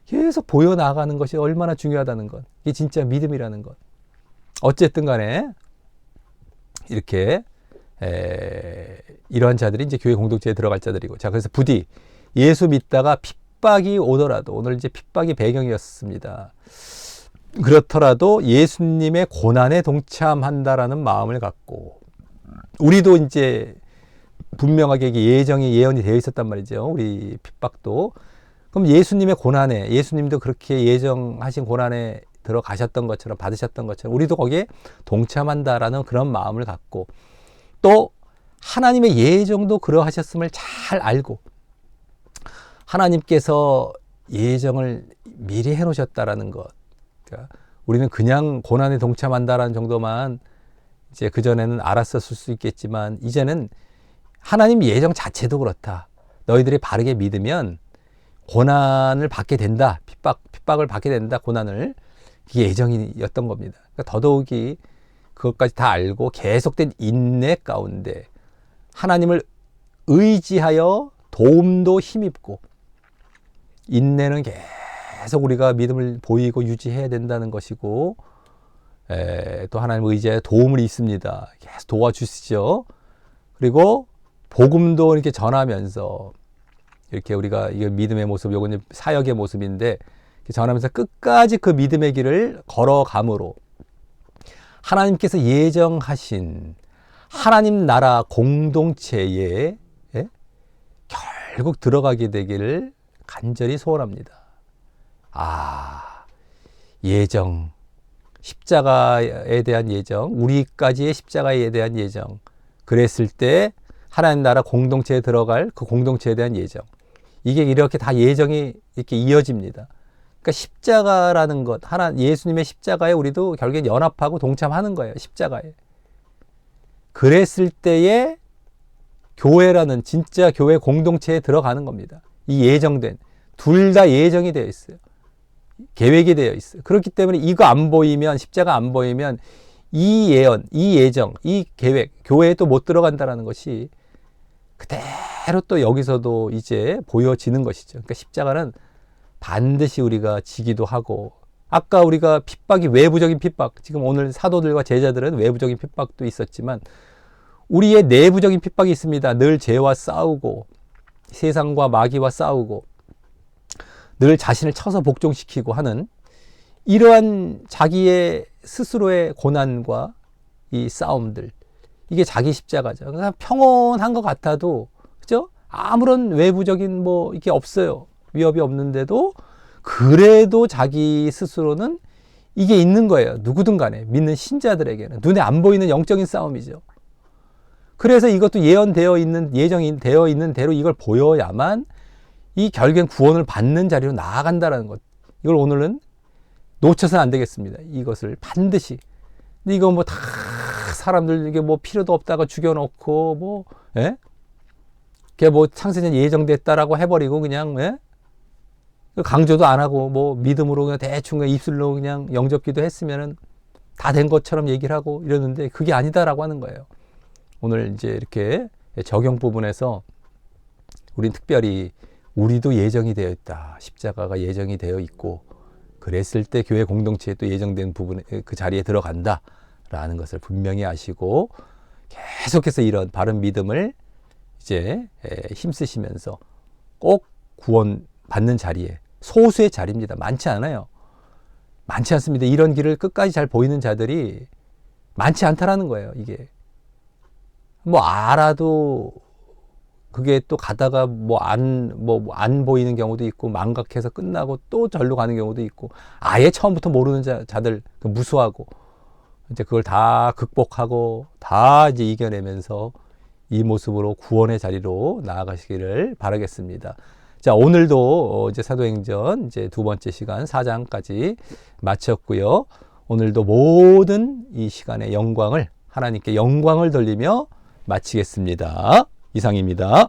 계속 보여나가는 것이 얼마나 중요하다는 것. 이게 진짜 믿음이라는 것. 어쨌든 간에 이렇게 이러한 자들이 이제 교회 공동체에 들어갈 자들이고, 자, 그래서 부디 예수 믿다가 핍박이 오더라도, 오늘 이제 핍박이 배경이었습니다. 그렇더라도 예수님의 고난에 동참한다라는 마음을 갖고, 우리도 이제 분명하게 예언이 되어 있었단 말이죠. 우리 핍박도. 그럼 예수님의 고난에, 예수님도 그렇게 예정하신 고난에 들어가셨던 것처럼, 받으셨던 것처럼 우리도 거기에 동참한다라는 그런 마음을 갖고, 또 하나님의 예정도 그러하셨음을 잘 알고, 하나님께서 예정을 미리 해놓으셨다라는 것. 그러니까 우리는 그냥 고난에 동참한다라는 정도만 이제 그전에는 알았었을 수 있겠지만, 이제는 하나님 예정 자체도 그렇다. 너희들이 바르게 믿으면 고난을 받게 된다. 핍박을 받게 된다. 고난을. 그게 예정이었던 겁니다. 그러니까 더더욱이 그것까지 다 알고 계속된 인내 가운데 하나님을 의지하여 도움도 힘입고, 인내는 계속 우리가 믿음을 보이고 유지해야 된다는 것이고, 또 하나님을 의지하여 도움을 있습니다. 계속 도와주시죠. 그리고 복음도 이렇게 전하면서, 이렇게 우리가 이게 믿음의 모습, 요건 사역의 모습인데, 전하면서 끝까지 그 믿음의 길을 걸어감으로 하나님께서 예정하신 하나님 나라 공동체에 결국 들어가게 되기를 간절히 소원합니다. 예정, 십자가에 대한 예정, 우리까지의 십자가에 대한 예정, 그랬을 때 하나님 나라 공동체에 들어갈 그 공동체에 대한 예정, 이게 이렇게 다 예정이 이렇게 이어집니다. 그러니까 십자가라는 것, 예수님의 십자가에 우리도 결국엔 연합하고 동참하는 거예요. 십자가에. 그랬을 때에 교회라는 진짜 교회 공동체에 들어가는 겁니다. 이 예정된, 둘 다 예정이 되어 있어요. 계획이 되어 있어요. 그렇기 때문에 이거 안 보이면, 십자가 안 보이면 이 예언, 이 예정, 이 계획, 교회에 또 못 들어간다는 것이 그대로 또 여기서도 이제 보여지는 것이죠. 그러니까 십자가는 반드시 우리가 지기도 하고, 아까 우리가 핍박이 외부적인 핍박, 지금 오늘 사도들과 제자들은 외부적인 핍박도 있었지만 우리의 내부적인 핍박이 있습니다. 늘 죄와 싸우고, 세상과 마귀와 싸우고, 늘 자신을 쳐서 복종시키고 하는 이러한 자기의 스스로의 고난과 이 싸움들, 이게 자기 십자가죠. 그냥 평온한 것 같아도, 그죠? 아무런 외부적인 이게 없어요. 위협이 없는데도, 그래도 자기 스스로는 이게 있는 거예요. 누구든 간에, 믿는 신자들에게는. 눈에 안 보이는 영적인 싸움이죠. 그래서 이것도 예정이 되어 있는 대로 이걸 보여야만 이 결국엔 구원을 받는 자리로 나아간다는 것. 이걸 오늘은 놓쳐서는 안 되겠습니다. 이것을 반드시. 근데 이거 다 사람들 이게 필요도 없다가 죽여놓고 그게 창세전 예정됐다라고 해버리고 그냥 강조도 안 하고 믿음으로 그냥 대충 입술로 그냥 영접기도 했으면은 다 된 것처럼 얘기를 하고 이러는데, 그게 아니다라고 하는 거예요. 오늘 이제 이렇게 적용 부분에서 우린 특별히 우리도 예정이 되어 있다. 십자가가 예정이 되어 있고, 그랬을 때 교회 공동체에 또 예정된 부분에 그 자리에 들어간다라는 것을 분명히 아시고, 계속해서 이런 바른 믿음을 이제 힘쓰시면서 꼭 구원 받는 자리에, 소수의 자리입니다. 많지 않아요. 많지 않습니다. 이런 길을 끝까지 잘 보이는 자들이 많지 않다라는 거예요. 이게 뭐 알아도 그게 또 가다가 안 보이는 경우도 있고, 망각해서 끝나고 또 절로 가는 경우도 있고, 아예 처음부터 모르는 자들 무수하고, 이제 그걸 다 극복하고 다 이제 이겨내면서 이 모습으로 구원의 자리로 나아가시기를 바라겠습니다. 자, 오늘도 이제 사도행전 이제 두 번째 시간 4장까지 마쳤고요. 오늘도 모든 이 시간의 영광을, 하나님께 영광을 돌리며 마치겠습니다. 이상입니다.